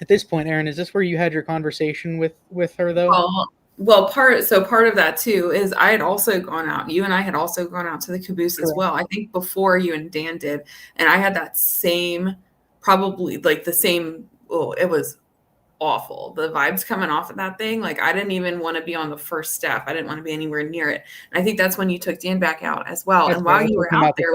Speaker 3: At this point, Aaron, is this where you had your conversation with her though?
Speaker 2: Well, part of that too is I had also gone out. You and I had also gone out to the caboose as well. I think before you and Dan did, and I had that same, probably like the same. Oh, it was awful. The vibes coming off of that thing, like I didn't even want to be on the first step. I didn't want to be anywhere near it. And I think that's when you took Dan back out as well.
Speaker 3: That's
Speaker 2: and while
Speaker 3: right.
Speaker 2: you were out there,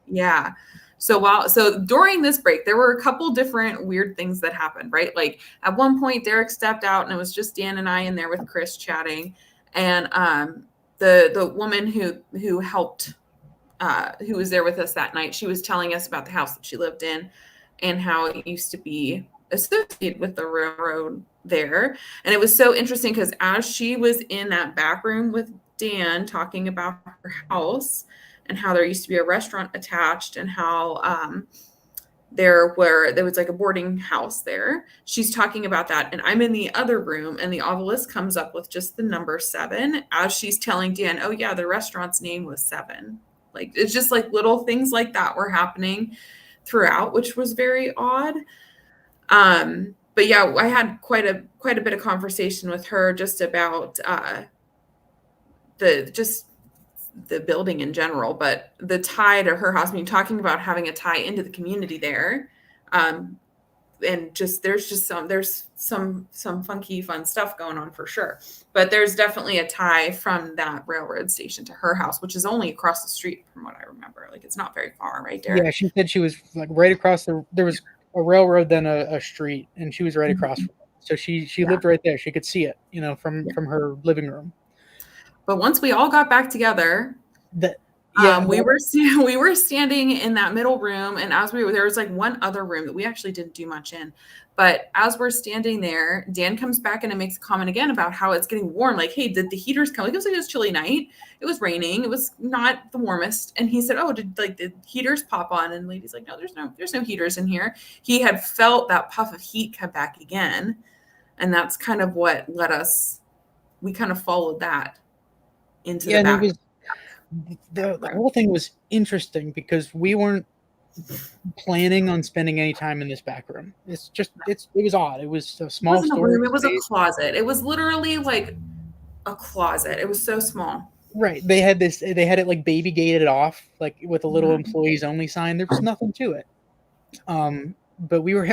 Speaker 2: yeah. So during this break, there were a couple different weird things that happened, right? Like at one point, Derek stepped out and it was just Dan and I in there with Chris chatting. And the woman who helped, who was there with us that night, she was telling us about the house that she lived in and how it used to be associated with the railroad there. And it was so interesting because as she was in that back room with Dan talking about her house and how there used to be a restaurant attached and how there was like a boarding house there, she's talking about that, and I'm in the other room and the obelisk comes up with just the number 7 as she's telling Dan, oh yeah, the restaurant's name was 7. Like it's just like little things like that were happening throughout, which was very odd. But yeah, I had quite a bit of conversation with her just about the building in general, but the tie to her house. I mean, talking about having a tie into the community there, and there's some funky fun stuff going on for sure. But there's definitely a tie from that railroad station to her house, which is only across the street from what I remember. Like it's not very far, right there.
Speaker 3: Yeah, she said she was like right across there was a railroad, then a street, and she was right across from it. So she lived right there. She could see it, you know, from her living room.
Speaker 2: But once we all got back together, we were standing in that middle room, and there was like one other room that we actually didn't do much in. But as we're standing there, Dan comes back in and makes a comment again about how it's getting warm. Like, hey, did the heaters come? Like, it was like a chilly night. It was raining. It was not the warmest. And he said, oh, did the heaters pop on? And the lady's like, no, there's no heaters in here. He had felt that puff of heat come back again. And that's kind of what led us. We kind of followed that into the back.
Speaker 3: The whole thing was interesting because we weren't planning on spending any time in this back room. It was odd. It was a small storage
Speaker 2: room. It was a closet. It was literally like a closet. It was so small.
Speaker 3: Right. They had it like baby gated off, like with a little employees only sign. There was nothing to it. But we were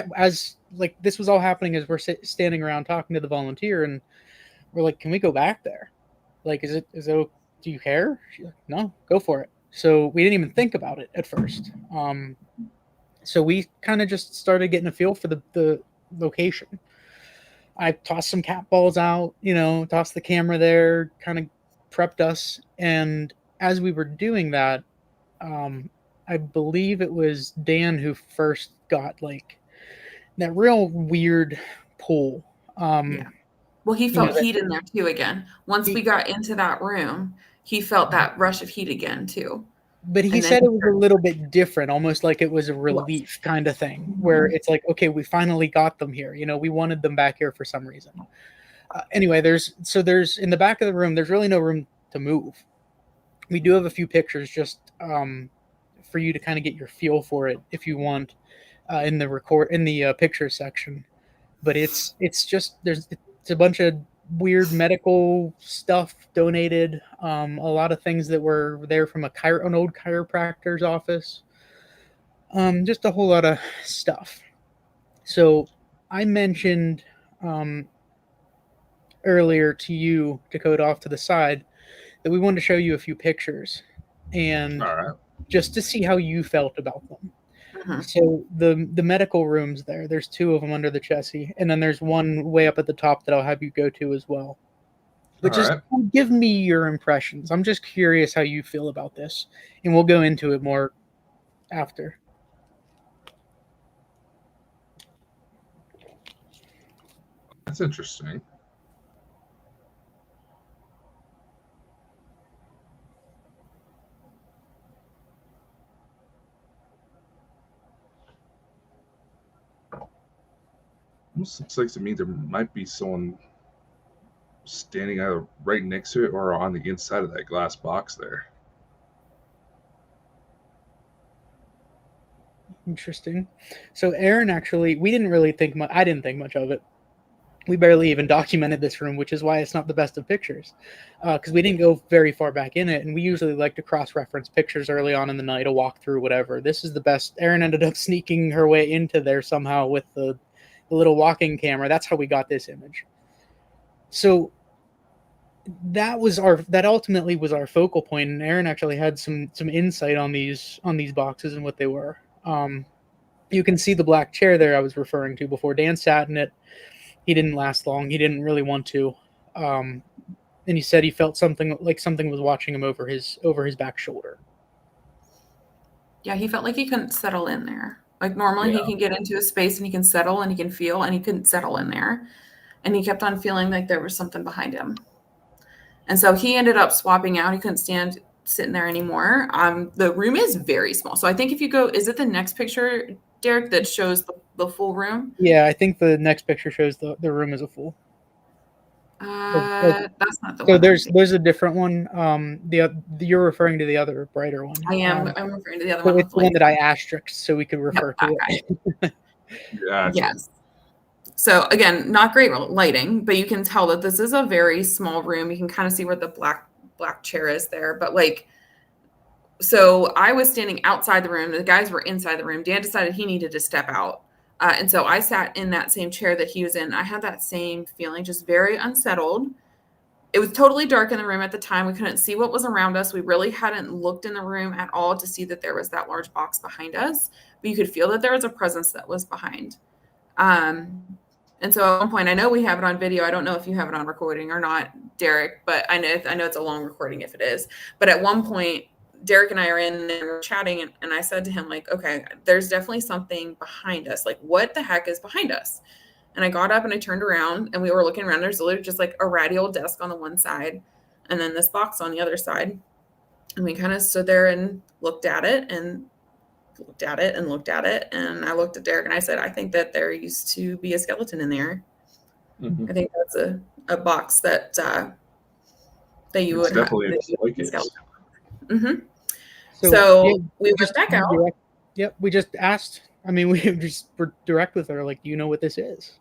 Speaker 3: this was all happening as we're standing around talking to the volunteer, and we're like, can we go back there? Like, is it do you care? She's like, no, go for it. So we didn't even think about it at first. So we kind of just started getting a feel for the location. I tossed some cat balls out, tossed the camera there, kind of prepped us. And as we were doing that, I believe it was Dan who first got like that real weird pull.
Speaker 2: Yeah. Well, he felt heat in there too again. Once we got into that room, he felt that rush of heat again too.
Speaker 3: But he said it was a little bit different, almost like it was a relief kind of thing, where it's like, okay, we finally got them here. We wanted them back here for some reason. Anyway, there's in the back of the room, there's really no room to move. We do have a few pictures just for you to kind of get your feel for it if you want in the picture section. But it's a bunch of weird medical stuff donated, a lot of things that were there from an old chiropractor's office, just a whole lot of stuff. So I mentioned earlier to you, Dakota, off to the side, that we wanted to show you a few pictures and just to see how you felt about them. So the medical rooms there's 2 of them under the chassis, and then there's one way up at the top that I'll have you go to as well. But give me your impressions. I'm just curious how you feel about this, and we'll go into it more after.
Speaker 1: That's interesting. almost looks like to me there might be someone standing either right next to it or on the inside of that glass box there.
Speaker 3: Interesting. So Aaron, actually, we didn't really think much. I didn't think much of it. We barely even documented this room, which is why it's not the best of pictures, because we didn't go very far back in it, and we usually like to cross-reference pictures early on in the night, a walkthrough, whatever. This is the best. Erin ended up sneaking her way into there somehow with the little walking camera. That's how we got this image. So that ultimately was our focal point, and Erin actually had some insight on these boxes and what they were. You can see the black chair there I was referring to before. Dan sat in it. He didn't last long. He didn't really want to. And he said he felt something was watching him over his back shoulder.
Speaker 2: Yeah, he felt like he couldn't settle in there. Like normally he can get into a space and he can settle and he can feel, and he couldn't settle in there. And he kept on feeling like there was something behind him. And so he ended up swapping out. He couldn't stand sitting there anymore. The room is very small. So I think if you go, is it the next picture, Derek, that shows the full room?
Speaker 3: Yeah, I think the next picture shows the room as a full.
Speaker 2: That's not the
Speaker 3: so
Speaker 2: one.
Speaker 3: There's a different one. You're referring to the other brighter one.
Speaker 2: I am. I'm referring to the other
Speaker 3: so
Speaker 2: one.
Speaker 3: It's the one that I asterisked so we could refer to it.
Speaker 1: Gotcha.
Speaker 2: Yes. So again, not great lighting, but you can tell that this is a very small room. You can kind of see where the black chair is there. But like, so I was standing outside the room. The guys were inside the room. Dan decided he needed to step out. And so I sat in that same chair that he was in. I had that same feeling, just very unsettled. It was totally dark in the room at the time. We couldn't see what was around us. We really hadn't looked in the room at all to see that there was that large box behind us. But you could feel that there was a presence that was behind. And so at one point, I know we have it on video. I don't know if you have it on recording or not, Derek, but I know it's a long recording if it is. But at one point, Derek and I are in and we're chatting, and I said to him, like, okay, there's definitely something behind us. Like, what the heck is behind us? And I got up and I turned around and we were looking around. There's literally just like a ratty old desk on the one side and then this box on the other side. And we kind of stood there and looked at it and looked at it and looked at it. And I looked at Derek and I said, I think that there used to be a skeleton in there. Mm-hmm. I think that's a box that you would
Speaker 1: definitely
Speaker 2: have.
Speaker 1: Definitely a skeleton.
Speaker 2: Mm-hmm. So yeah, we went back out.
Speaker 3: Yep. We just asked. I mean, we just were direct with her. Like, do you know what this is?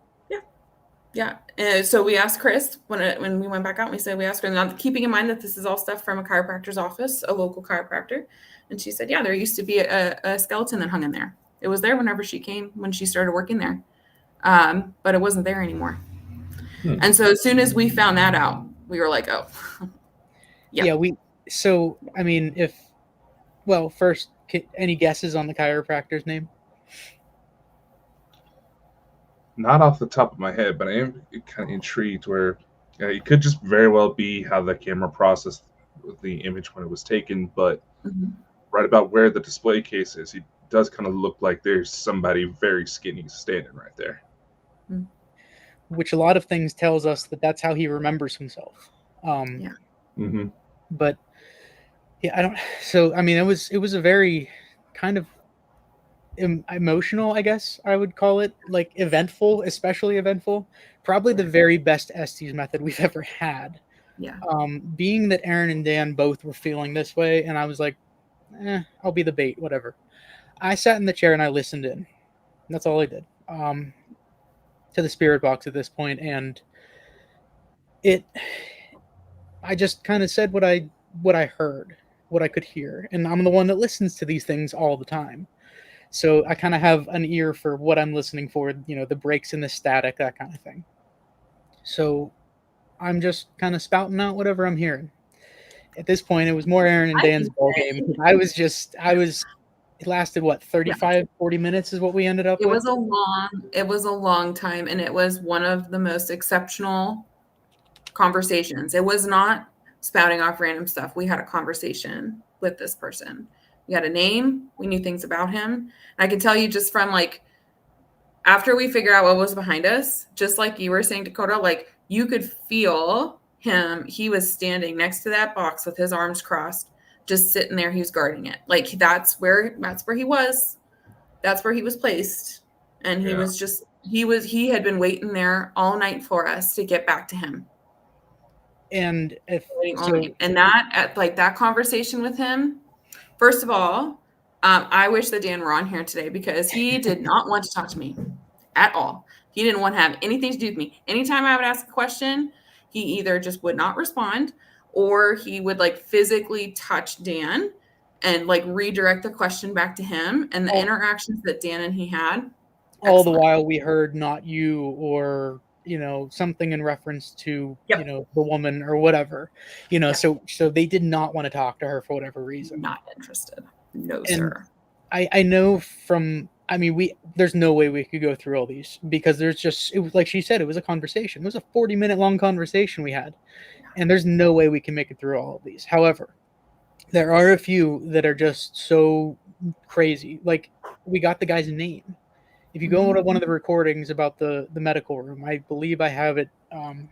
Speaker 2: Yeah. And so we asked Chris when we went back out, we asked her, not keeping in mind that this is all stuff from a chiropractor's office, a local chiropractor. And she said, yeah, there used to be a skeleton that hung in there. It was there whenever when she started working there. But it wasn't there anymore. And so as soon as we found that out, we were like, oh,
Speaker 3: yeah. So, I mean, first, any guesses on the chiropractor's name?
Speaker 1: Not off the top of my head, but I am kind of intrigued where it could just very well be how the camera processed the image when it was taken, but right about where the display case is, it does kind of look like there's somebody very skinny standing right there.
Speaker 3: Which a lot of things tells us that that's how he remembers himself. But yeah, I don't. So I mean, it was a very kind of emotional, I guess I would call it, like eventful, especially eventful. Probably the very best Estes method we've ever had.
Speaker 2: Yeah.
Speaker 3: Being that Aaron and Dan both were feeling this way, and I was like, I'll be the bait, whatever. I sat in the chair and I listened in. That's all I did. To the spirit box at this point, and I just kind of said what I heard, what I could hear, and I'm the one that listens to these things all the time. So I kind of have an ear for what I'm listening for, the breaks in the static, that kind of thing. So I'm just kind of spouting out whatever I'm hearing. At this point, it was more Aaron and Dan's ball game. It lasted, 35, 40 minutes is what we ended up with?
Speaker 2: It was a long time, and it was one of the most exceptional conversations. It was not spouting off random stuff. We had a conversation with this person. We had a name. We knew things about him. And I can tell you just from after we figured out what was behind us, just like you were saying, Dakota, you could feel him. He was standing next to that box with his arms crossed, just sitting there. He was guarding it. That's where he was. That's where he was placed. And he was just He had been waiting there all night for us to get back to him.
Speaker 3: And if
Speaker 2: Waiting all
Speaker 3: so,
Speaker 2: night. And that conversation with him, first of all, I wish that Dan were on here today because he did not want to talk to me at all. He didn't want to have anything to do with me. Anytime I would ask a question, he either just would not respond or he would like physically touch Dan and like redirect the question back to him. And the interactions that Dan and he had,
Speaker 3: all the
Speaker 2: excellent.
Speaker 3: while we heard not you or something in reference to
Speaker 2: Yep.
Speaker 3: the woman or whatever, so they did not want to talk to her for whatever reason.
Speaker 2: Not interested. No,
Speaker 3: And
Speaker 2: sir.
Speaker 3: I know from, there's no way we could go through all these because it was like she said, it was a conversation. It was a 40-minute long conversation we had, and there's no way we can make it through all of these. However, there are a few that are just so crazy. Like, we got the guy's name. If you go to one of the recordings about the medical room, I believe I have it. I'm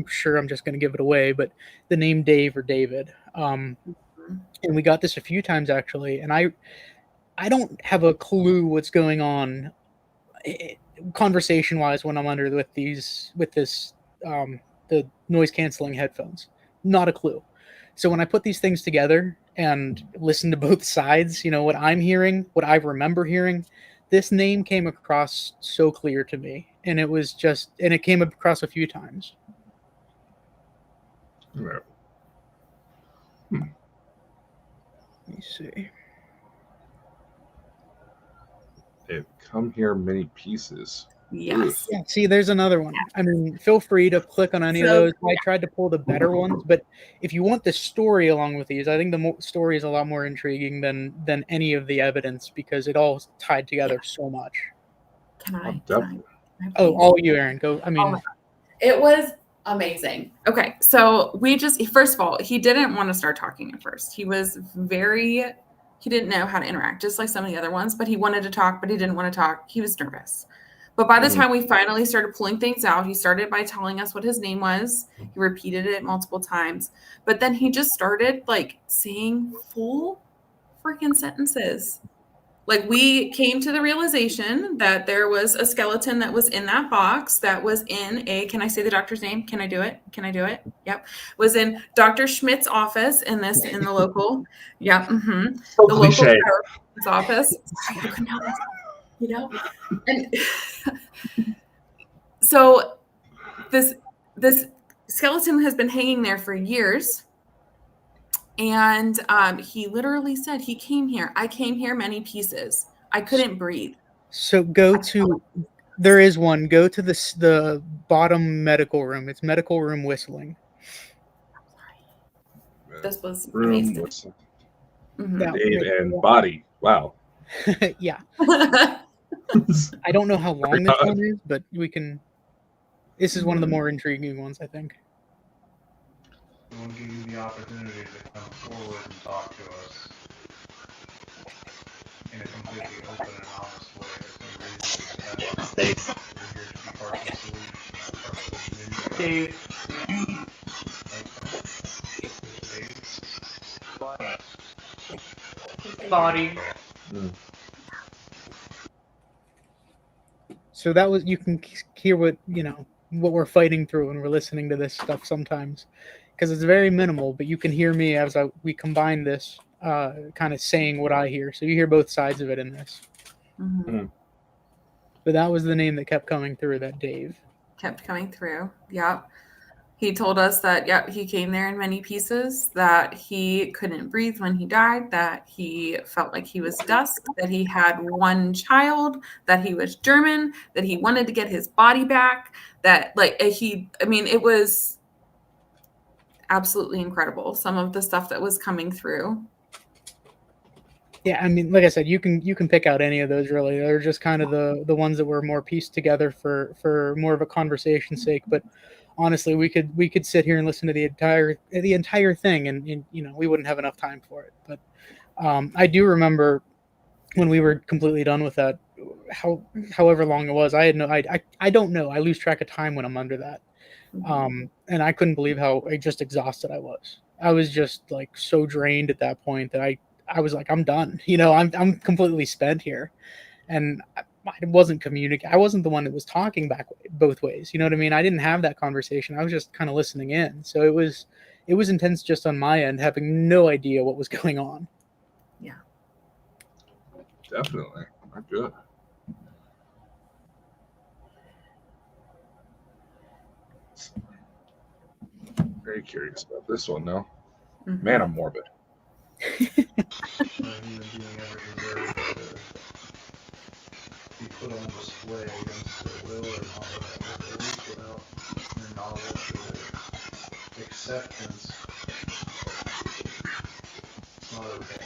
Speaker 3: sure I'm just going to give it away, but the name Dave or David. And we got this a few times actually, and I don't have a clue what's going on conversation wise when I'm under with this the noise canceling headphones. Not a clue. So when I put these things together and listen to both sides, what I'm hearing, what I remember hearing, this name came across so clear to me, and it came across a few times.
Speaker 1: Yeah.
Speaker 3: Let me see.
Speaker 1: It come here many pieces.
Speaker 2: Yes.
Speaker 3: Yeah, see, there's another one. Feel free to click on any of those. I tried to pull the better ones, but if you want the story along with these, I think the story is a lot more intriguing than any of the evidence because it all tied together so much.
Speaker 2: Can I?
Speaker 3: Oh, all you, Aaron. Go.
Speaker 2: It was amazing. Okay, so first of all, he didn't want to start talking at first. He didn't know how to interact, just like some of the other ones, but he wanted to talk, but he didn't want to talk. He was nervous. But by the time we finally started pulling things out, he started by telling us what his name was. He repeated it multiple times. But then he just started like saying full freaking sentences. Like, we came to the realization that there was a skeleton that was in that box that was in can I say the doctor's name? Can I do it? Yep. Was in Dr. Schmidt's office in the local. Yep. Mm-hmm.
Speaker 1: So
Speaker 2: the
Speaker 1: cliche.
Speaker 2: local therapist's office. Sorry, I couldn't help myself, And so this skeleton has been hanging there for years. And he literally said, I came here many pieces. I couldn't breathe.
Speaker 3: So there is one. Go to the bottom medical room. It's medical room whistling.
Speaker 2: This was
Speaker 1: room
Speaker 2: amazing.
Speaker 1: with
Speaker 2: Mm-hmm.
Speaker 1: Dave and body. Wow.
Speaker 3: Yeah. I don't know how long this one is, but this is one of the more intriguing ones, I think.
Speaker 4: We'll give you the opportunity to come forward and talk to us in a completely open and honest way. We're here to be part of the solution. Dave.
Speaker 3: Body. So that was, you can hear what we're fighting through when we're listening to this stuff sometimes, because it's very minimal, but you can hear me as we combine this, kind of saying what I hear. So you hear both sides of it in this.
Speaker 2: Mm-hmm.
Speaker 3: But that was the name that kept coming through, that Dave.
Speaker 2: Kept coming through. Yep. He told us that, he came there in many pieces, that he couldn't breathe when he died, that he felt like he was dust, that he had one child, that he was German, that he wanted to get his body back, that it was absolutely incredible. Some of the stuff that was coming through.
Speaker 3: Yeah, like I said, you can pick out any of those really. They're just kind of the ones that were more pieced together for more of a conversation's sake, but honestly, we could sit here and listen to the entire thing, and we wouldn't have enough time for it. But I do remember when we were completely done with that, however long it was. I don't know. I lose track of time when I'm under that, and I couldn't believe how just exhausted I was. I was just like so drained at that point that I was like, I'm done. I'm completely spent here, and wasn't communicating. I wasn't the one that was talking back both ways. You know what I mean? I didn't have that conversation. I was just kind of listening in. So it was intense just on my end, having no idea what was going on.
Speaker 1: Definitely. Good. Very curious about this one now.
Speaker 2: Mhm.
Speaker 1: Man, I'm morbid.
Speaker 4: Human being ever deserved to be put on display against their will or not, at least without their knowledge or their acceptance. It's not okay.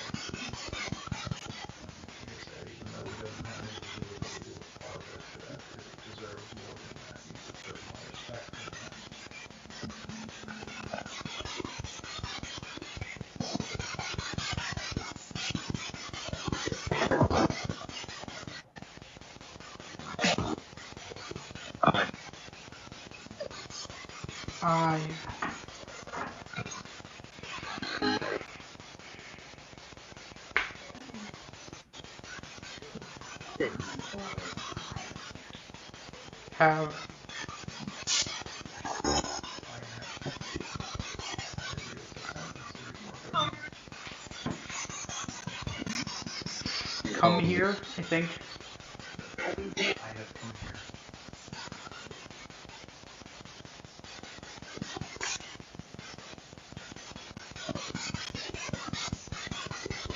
Speaker 4: Like I said, even though we don't have anything to do with what we do with part of it, that it deserves more than that. You deserve more respect than that.
Speaker 3: Have come here, I think.
Speaker 4: I have come here.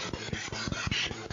Speaker 4: What did you come back to do?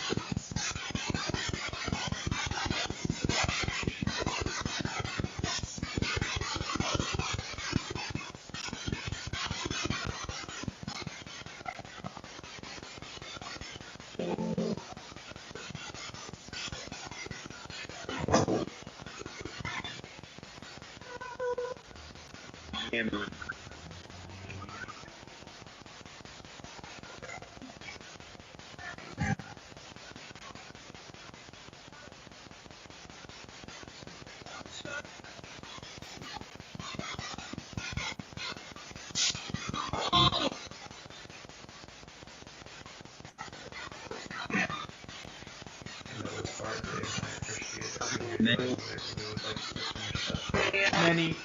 Speaker 4: That was hard, Dave, and I appreciate everything you're doing today, so we would like to finish that.
Speaker 3: many.
Speaker 4: You have come here many.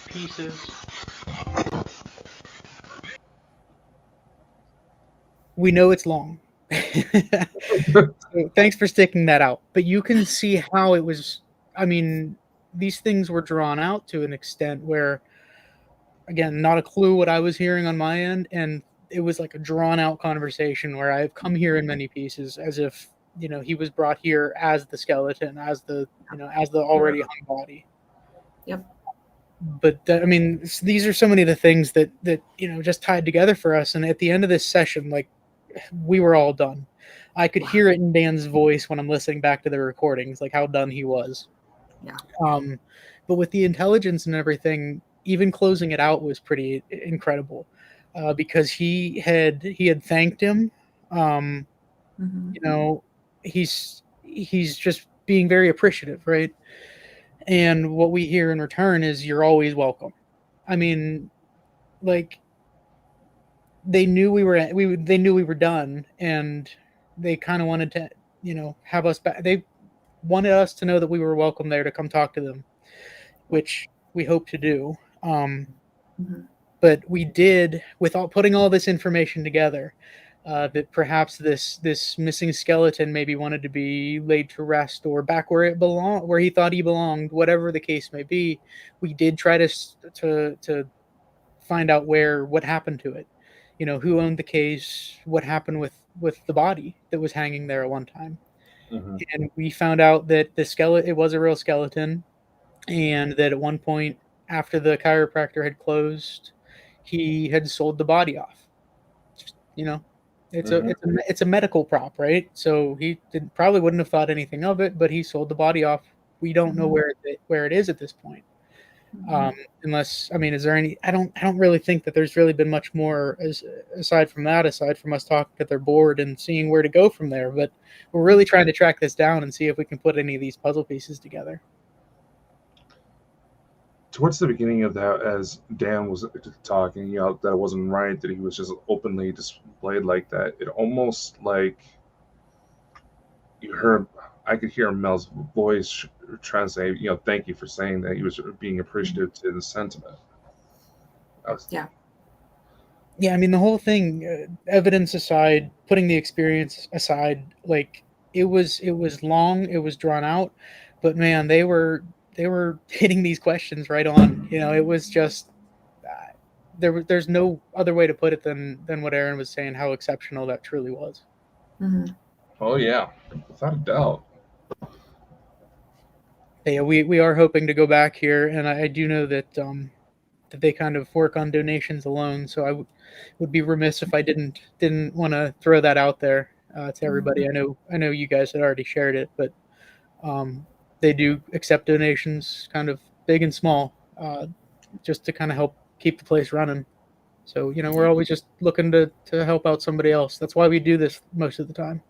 Speaker 3: Pieces. We know it's long. So thanks for sticking that out. But you can see how it was. I mean, these things were drawn out to an extent where, again, not a clue what I was hearing on my end, and it was like a drawn out conversation where I've come here in many pieces, as if he was brought here as the skeleton, as the already hung body.
Speaker 2: Yep.
Speaker 3: But I mean, these are so many of the things that just tied together for us. And at the end of this session, like, we were all done. I could hear it in Dan's voice when I'm listening back to the recordings, like how done he was.
Speaker 2: Yeah.
Speaker 3: But with the intelligence and everything, even closing it out was pretty incredible, because he had thanked him.
Speaker 2: Mhm.
Speaker 3: He's just being very appreciative, right? And what we hear in return is, "You're always welcome." I mean, like, they knew they knew we were done, and they kind of wanted to have us back. They wanted us to know that we were welcome there to come talk to them, which we hope to do.
Speaker 2: Mhm.
Speaker 3: But we did, with putting all this information together, that perhaps this missing skeleton maybe wanted to be laid to rest, or back where he thought he belonged, whatever the case may be. We did try to find out what happened to it. Who owned the case, what happened with the body that was hanging there at one time.
Speaker 1: Mhm.
Speaker 3: And we found out that it was a real skeleton, and that at one point, after the chiropractor had closed, he had sold the body off. You know, it's a medical prop, right? So he probably wouldn't have thought anything of it, but he sold the body off we don't know where it is at this point. Unless, I mean, is there any? I don't really think that there's really been much more aside from us talking to their board and seeing where to go from there. But we're really trying to track this down and see if we can put any of these puzzle pieces together.
Speaker 1: Towards the beginning of that, as Dan was talking, that it wasn't right that he was just openly displayed like that. It almost like I could hear Mel's voice trying to say, thank you for saying that. He was being appreciative to the sentiment.
Speaker 2: Yeah.
Speaker 3: Yeah, I mean, the whole thing, evidence aside, putting the experience aside, like it was long, it was drawn out, but man, they were hitting these questions right on. It was just there's no other way to put it than what Aaron was saying, how exceptional that truly was.
Speaker 2: Mm-hmm.
Speaker 1: Oh yeah, without a doubt.
Speaker 3: Yeah, we are hoping to go back here, and I do know that that they kind of work on donations alone. So I would be remiss if I didn't want to throw that out there to everybody. I know you guys had already shared it, but they do accept donations, kind of big and small, just to kind of help keep the place running. So we're always just looking to help out somebody else. That's why we do this most of the time.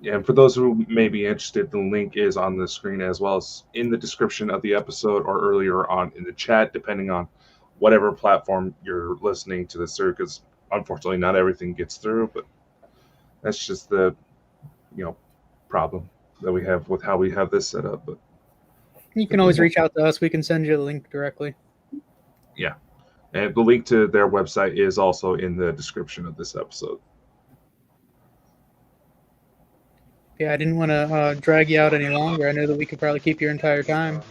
Speaker 1: Yeah, and for those who may be interested, the link is on the screen as well as in the description of the episode or earlier on in the chat, depending on whatever platform you're listening to this through, because unfortunately not everything gets through, but that's just the problem that we have with how we have this set up. But
Speaker 3: you can always reach out to us. We can send you the link directly.
Speaker 1: Yeah, and the link to their website is also in the description of this episode.
Speaker 3: Yeah, I didn't want to drag you out any longer. I know that we could probably keep your entire time.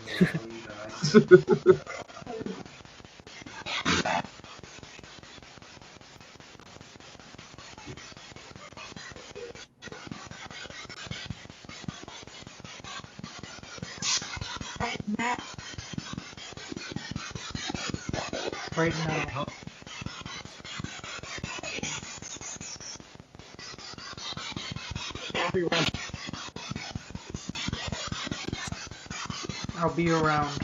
Speaker 3: Right now. I'll be around.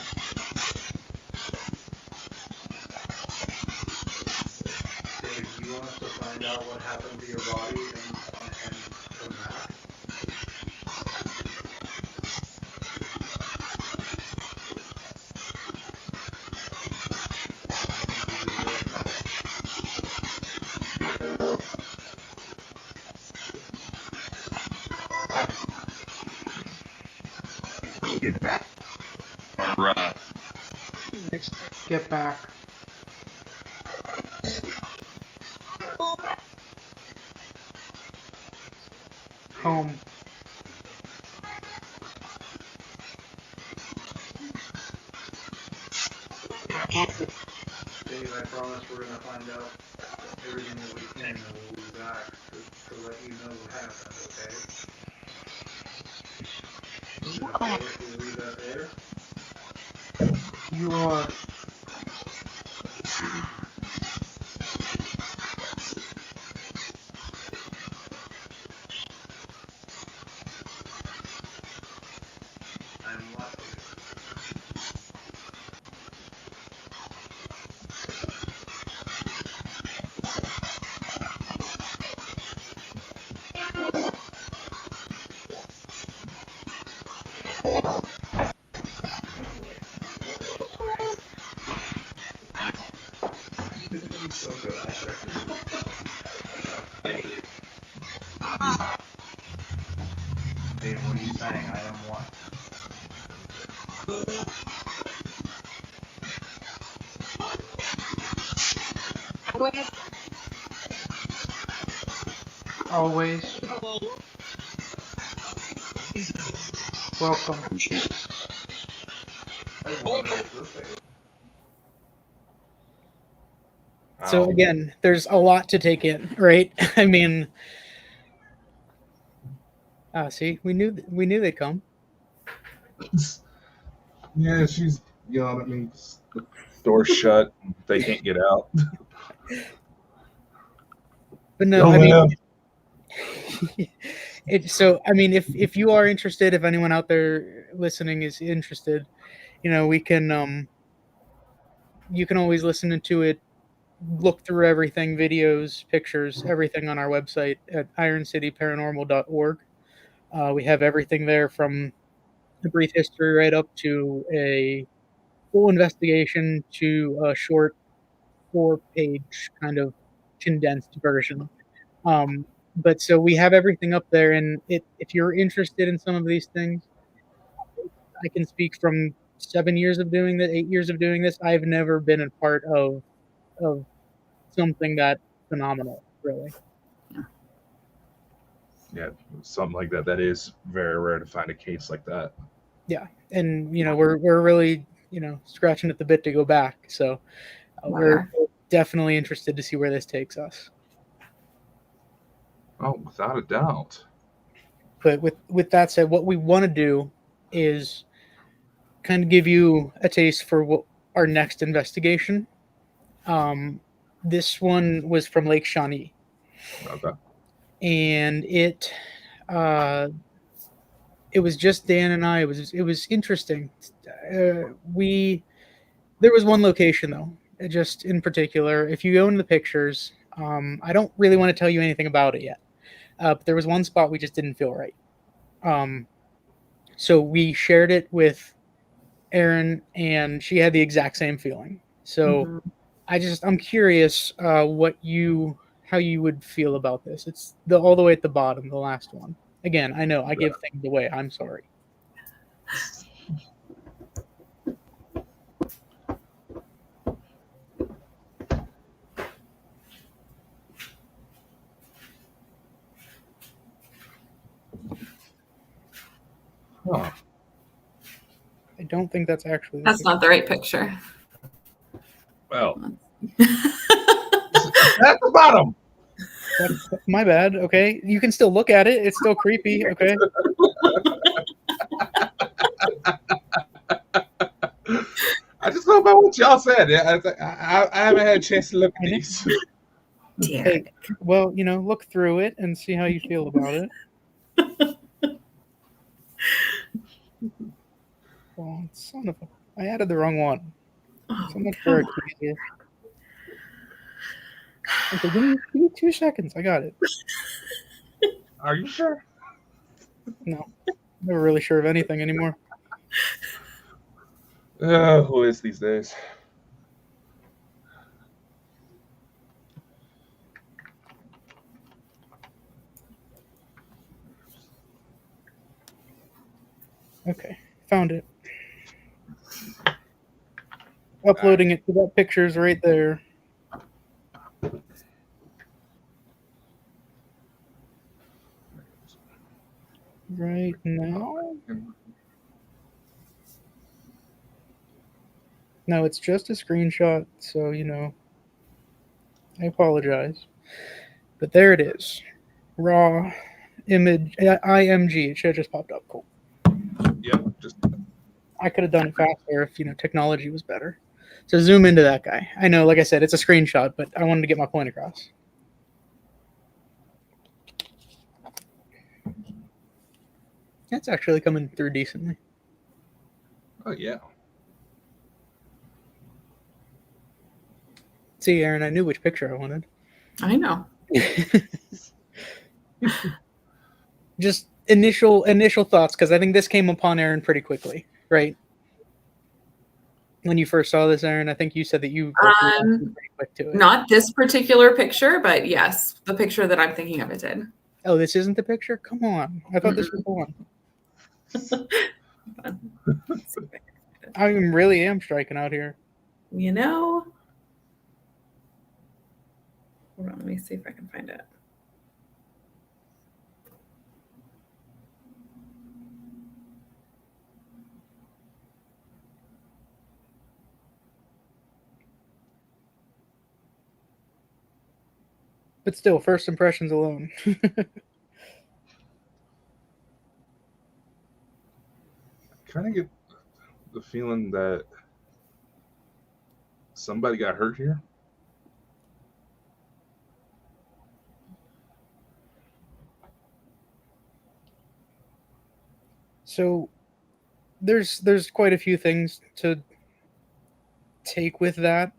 Speaker 4: Dave, do you want us to find out what happened to your body and come back?
Speaker 5: Get back. Alright.
Speaker 3: Get back. Home.
Speaker 4: Dave, I promise we're going to find out everything that we can and we'll be back to let you know what happened, okay? Is it okay if we leave that there?
Speaker 3: You are.
Speaker 4: I'm lucky. He's so good at it. Dave, what are you saying? I am what?
Speaker 3: Always. Welcome. So again, there's a lot to take in, right? I mean, see, we knew they'd come.
Speaker 1: Yeah, she's yelling at me. The door's shut. They can't get out.
Speaker 3: But no, I mean, So I mean, if you are interested, if anyone out there listening is interested, we can you can always listen to it, look through everything, videos, pictures, everything on our website at ironcityparanormal.org. We have everything there from a brief history right up to a full investigation to a short 4-page kind of condensed version. But so we have everything up there, and if you're interested in some of these things, I can speak from 7 years of doing this, 8 years of doing this. I've never been a part of something that phenomenal, really.
Speaker 1: Yeah, something like that. That is very rare to find a case like that.
Speaker 3: Yeah, and we're really scratching at the bit to go back. So we're definitely interested to see where this takes us.
Speaker 1: Oh, without a doubt.
Speaker 3: But with that said, what we want to do is kind of give you a taste for what our next investigation. This one was from Lake Shawnee,
Speaker 1: Okay.
Speaker 3: and it was just Dan and I. It was interesting. There was one location though, just in particular. If you go into the pictures, I don't really want to tell you anything about it yet. But there was one spot we just didn't feel right. So we shared it with Erin, and she had the exact same feeling. So I'm curious how you would feel about this. It's all the way at the bottom, the last one. Again, I know I give things away. I'm sorry.
Speaker 1: Huh.
Speaker 3: I don't think that's actually.
Speaker 2: That's not the right picture.
Speaker 1: Well, at the bottom.
Speaker 3: That's my bad. Okay, you can still look at it. It's still creepy. Okay.
Speaker 1: I just know about what y'all said. I haven't had a chance to look at these.
Speaker 3: Hey, well, look through it and see how you feel about it. Oh, son of a! I added the wrong one. So much for a teaser. Okay, give me 2 seconds. I got it.
Speaker 1: Are you sure?
Speaker 3: No, never really sure of anything anymore.
Speaker 1: Who is these days?
Speaker 3: Okay, found it. Uploading it to that picture's right there. Right now? No, it's just a screenshot, so I apologize. But there it is. Raw image IMG. It should have just popped up. Cool.
Speaker 1: Yep, just
Speaker 3: I could have done it faster if technology was better. So zoom into that guy. I know, like I said, it's a screenshot, but I wanted to get my point across. That's actually coming through decently.
Speaker 1: oh yeah.
Speaker 3: See, Aaron, I knew which picture I wanted.
Speaker 2: I know.
Speaker 3: Just initial thoughts, because I think this came upon Aaron pretty quickly, right? When you first saw this, Aaron, I think you said that you pretty quick to it.
Speaker 2: Not this particular picture, but yes, the picture that I'm thinking of it did.
Speaker 3: Oh, this isn't the picture? Come on. I thought this was the one. I really am striking out here.
Speaker 2: Hold on, let me see if I can find it.
Speaker 3: But still, first impressions alone.
Speaker 1: Kind of get the feeling that somebody got hurt here.
Speaker 3: So there's quite a few things to take with that.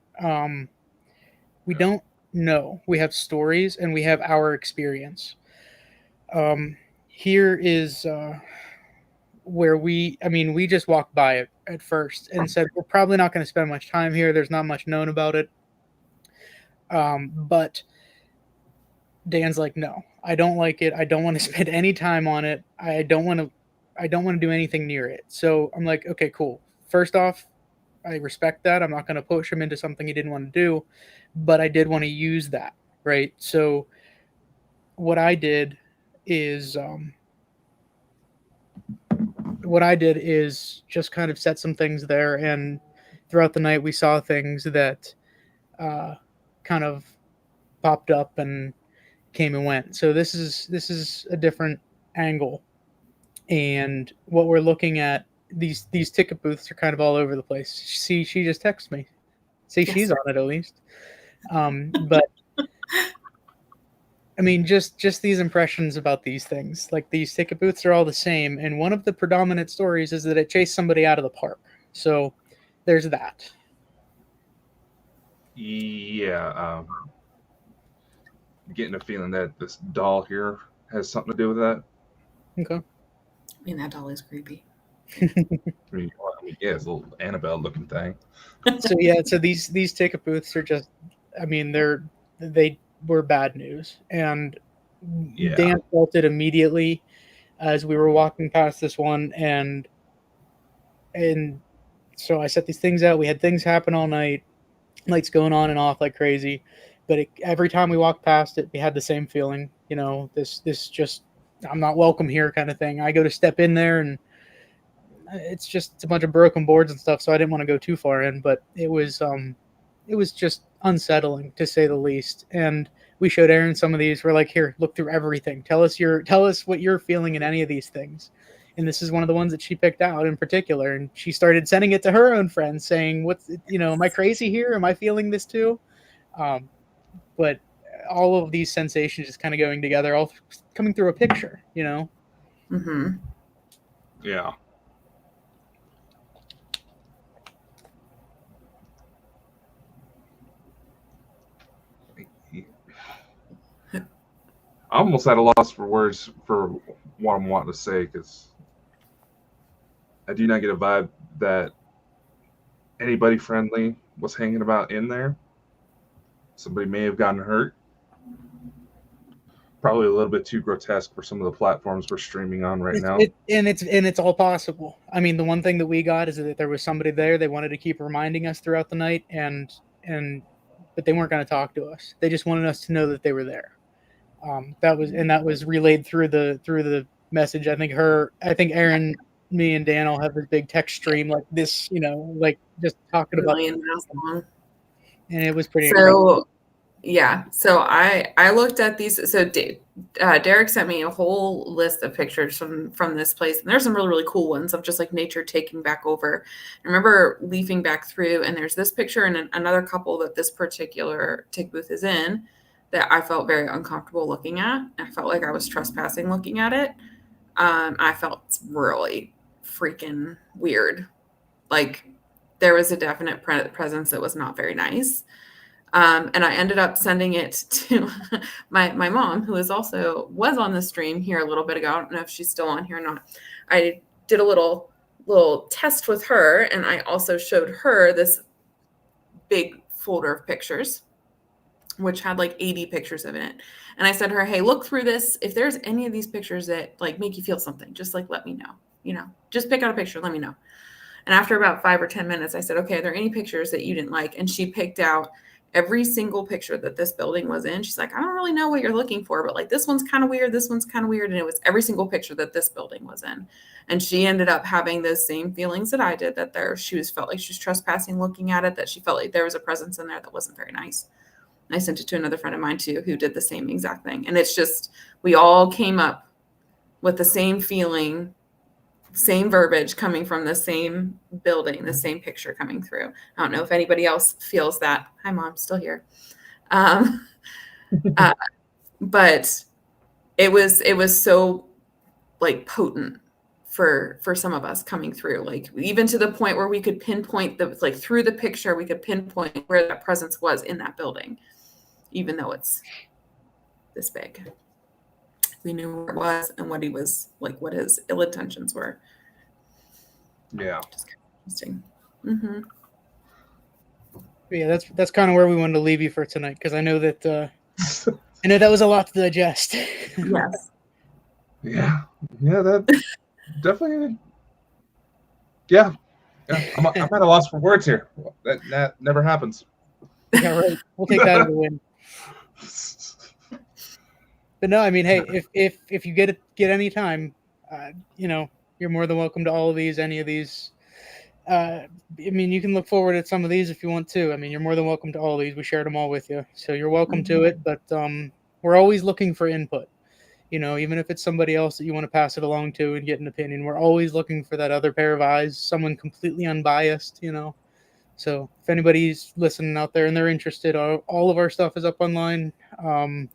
Speaker 3: We don't know. We have stories and we have our experience. Here is where we just walked by it at first and said we're probably not going to spend much time here. There's not much known about it. But Dan's like, no, I don't like it. I don't want to spend any time on it. I don't want to do anything near it. So I'm like, okay, cool. First off, I respect that. I'm not going to push him into something he didn't want to do, but I did want to use that, right? So what I did is just kind of set some things there, and throughout the night we saw things that kind of popped up and came and went. So this is a different angle, and what we're looking at, these ticket booths are kind of all over the place. See, she just texted me. See,
Speaker 2: Yes,
Speaker 3: she's
Speaker 2: sir.
Speaker 3: on it at least. But I mean, just these impressions about these things. Like, these ticket booths are all the same, and one of the predominant stories is that it chased somebody out of the park. So there's that.
Speaker 1: Yeah, getting a feeling that this doll here has something to do with that.
Speaker 3: Okay.
Speaker 2: I mean, that doll is creepy.
Speaker 1: Yeah, it's a little Annabelle looking thing.
Speaker 3: So yeah, so these ticket booths are just, I mean, they were bad news, and
Speaker 1: Yeah.
Speaker 3: Dan felt it immediately as we were walking past this one, and so I set these things out. We had things happen all night, lights going on and off like crazy, but every time we walked past it, we had the same feeling. This just, I'm not welcome here kind of thing. I go to step in there, and it's a bunch of broken boards and stuff, so I didn't want to go too far in, but it was just unsettling, to say the least. And we showed Aaron some of these. We're like, here, look through everything. Tell us what you're feeling in any of these things. And this is one of the ones that she picked out in particular, and she started sending it to her own friends, saying, am I crazy here? Am I feeling this too? But all of these sensations just kind of going together, all coming through a picture.
Speaker 2: Mm-hmm.
Speaker 1: Yeah. I'm almost at a loss for words for what I'm wanting to say, because I do not get a vibe that anybody friendly was hanging about in there. Somebody may have gotten hurt. Probably a little bit too grotesque for some of the platforms we're streaming on right now.
Speaker 3: It's all possible. I mean, the one thing that we got is that there was somebody there. They wanted to keep reminding us throughout the night, but they weren't going to talk to us. They just wanted us to know that they were there. That was relayed through the message. I think Aaron, me, and Dan all have this big text stream like this, like just talking about it. And it was pretty incredible.
Speaker 2: Yeah, so I looked at these. So Derek sent me a whole list of pictures from this place, and there's some really, really cool ones of just like nature taking back over. I remember leafing back through, and there's this picture and another couple that this particular tick booth is in that I felt very uncomfortable looking at. I felt like I was trespassing looking at it. I felt really freaking weird. Like, there was a definite presence that was not very nice. And I ended up sending it to my mom, who was on the stream here a little bit ago. I don't know if she's still on here or not. I did a little test with her, and I also showed her this big folder of pictures, which had like 80 pictures of it. And I said to her, hey, look through this. If there's any of these pictures that like make you feel something, just like let me know. Just pick out a picture, let me know. And after about 5 or 10 minutes, I said, okay, are there any pictures that you didn't like? And she picked out every single picture that this building was in. She's like, I don't really know what you're looking for, but like this one's kind of weird. This one's kind of weird. And it was every single picture that this building was in. And she ended up having those same feelings that I did, that she felt like she was trespassing looking at it, that she felt like there was a presence in there that wasn't very nice. And I sent it to another friend of mine too, who did the same exact thing. And it's just, we all came up with the same feeling, same verbiage coming from the same building, the same picture coming through. I don't know if anybody else feels that. Hi, Mom, still here. But it was so like potent for some of us coming through, like even to the point where we could pinpoint through the picture, we could pinpoint where that presence was in that building, even though it's this big. We knew where it was and what he was like, what his ill intentions were.
Speaker 1: Yeah.
Speaker 2: Just kind of interesting. Mm-hmm.
Speaker 3: Yeah, that's kind of where we wanted to leave you for tonight, because I know that that was a lot to digest.
Speaker 2: Yes.
Speaker 1: Yeah, that definitely. Yeah. I'm at a loss for words here. That never happens.
Speaker 3: Yeah, right. We'll take that as a win. But no, I mean, hey, if you get any time, you're more than welcome to all of these, any of these. I mean, you can look forward at some of these if you want to. I mean, you're more than welcome to all of these. We shared them all with you, so you're welcome to it. But we're always looking for input. Even if it's somebody else that you want to pass it along to and get an opinion, we're always looking for that other pair of eyes, someone completely unbiased. So if anybody's listening out there and they're interested, all of our stuff is up online. I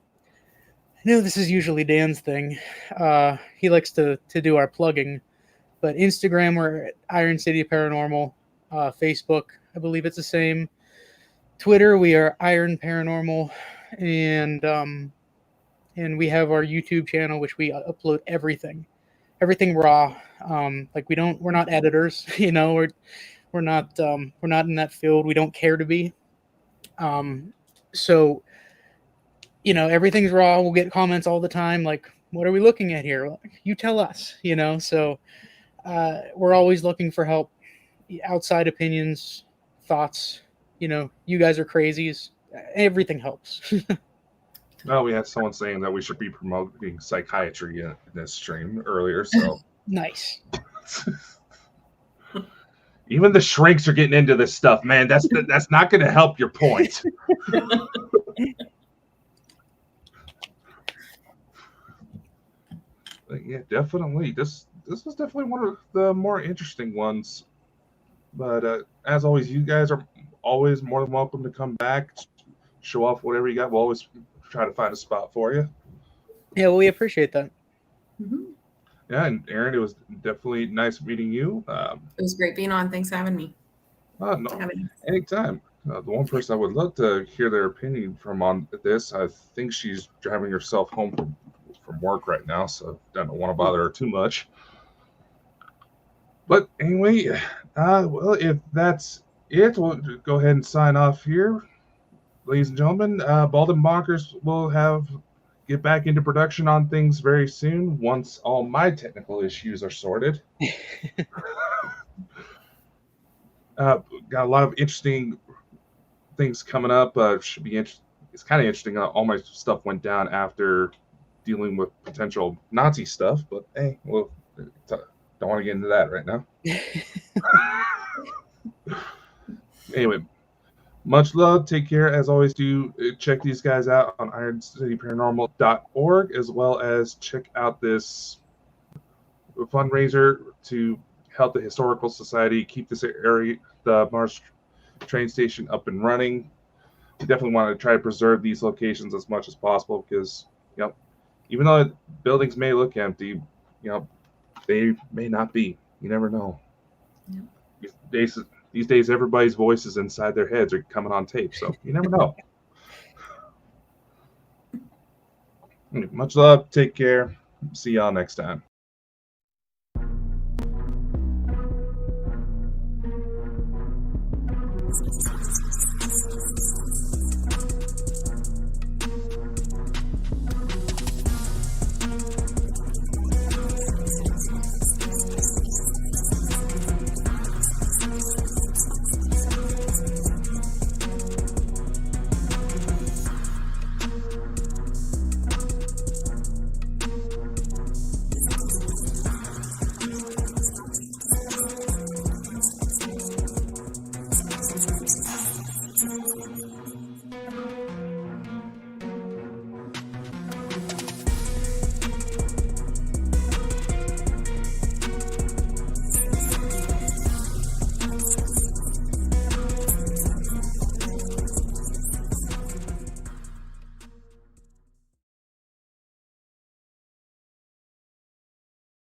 Speaker 3: know this is usually Dan's thing. He likes to do our plugging, but Instagram, we're at Iron City Paranormal. Facebook, I believe it's the same. Twitter, we are Iron Paranormal, and we have our YouTube channel, which we upload everything raw. We're not editors, we're not in that field. We don't care to be. So everything's raw. We'll get comments all the time, like, what are we looking at here? You tell us, so we're always looking for help, outside opinions, thoughts. You guys are crazies. Everything helps.
Speaker 1: Well, we had someone saying that we should be promoting psychiatry in this stream earlier, so.
Speaker 3: Nice.
Speaker 1: Even the shrinks are getting into this stuff, man. That's not going to help your point. But yeah, definitely. This was definitely one of the more interesting ones. But as always, you guys are always more than welcome to come back, show off whatever you got. We'll always try to find a spot for you.
Speaker 3: Yeah, well, we appreciate that.
Speaker 2: Mm-hmm.
Speaker 1: Yeah, and Aaron, it was definitely nice meeting you.
Speaker 2: It was great being on. Thanks for having me.
Speaker 1: No, anytime. The one person I would love to hear their opinion from on this, I think she's driving herself home from work right now, so I don't want to bother her too much. But anyway, well, if that's it, we'll go ahead and sign off here. Ladies and gentlemen, Bald and Bonkers will get back into production on things very soon once all my technical issues are sorted. Got a lot of interesting things coming up. Should be interesting. It's kind of interesting. All my stuff went down after dealing with potential Nazi stuff, but hey, well, don't want to get into that right now. Anyway, much love. Take care. As always, do check these guys out on IronCityParanormal.org, as well as check out this fundraiser to help the Historical Society keep this area, the Mars train station, up and running. We definitely want to try to preserve these locations as much as possible because, even though buildings may look empty, they may not be. You never know. Yep. These days, everybody's voices inside their heads are coming on tape, so you never know. Much love. Take care. See y'all next time.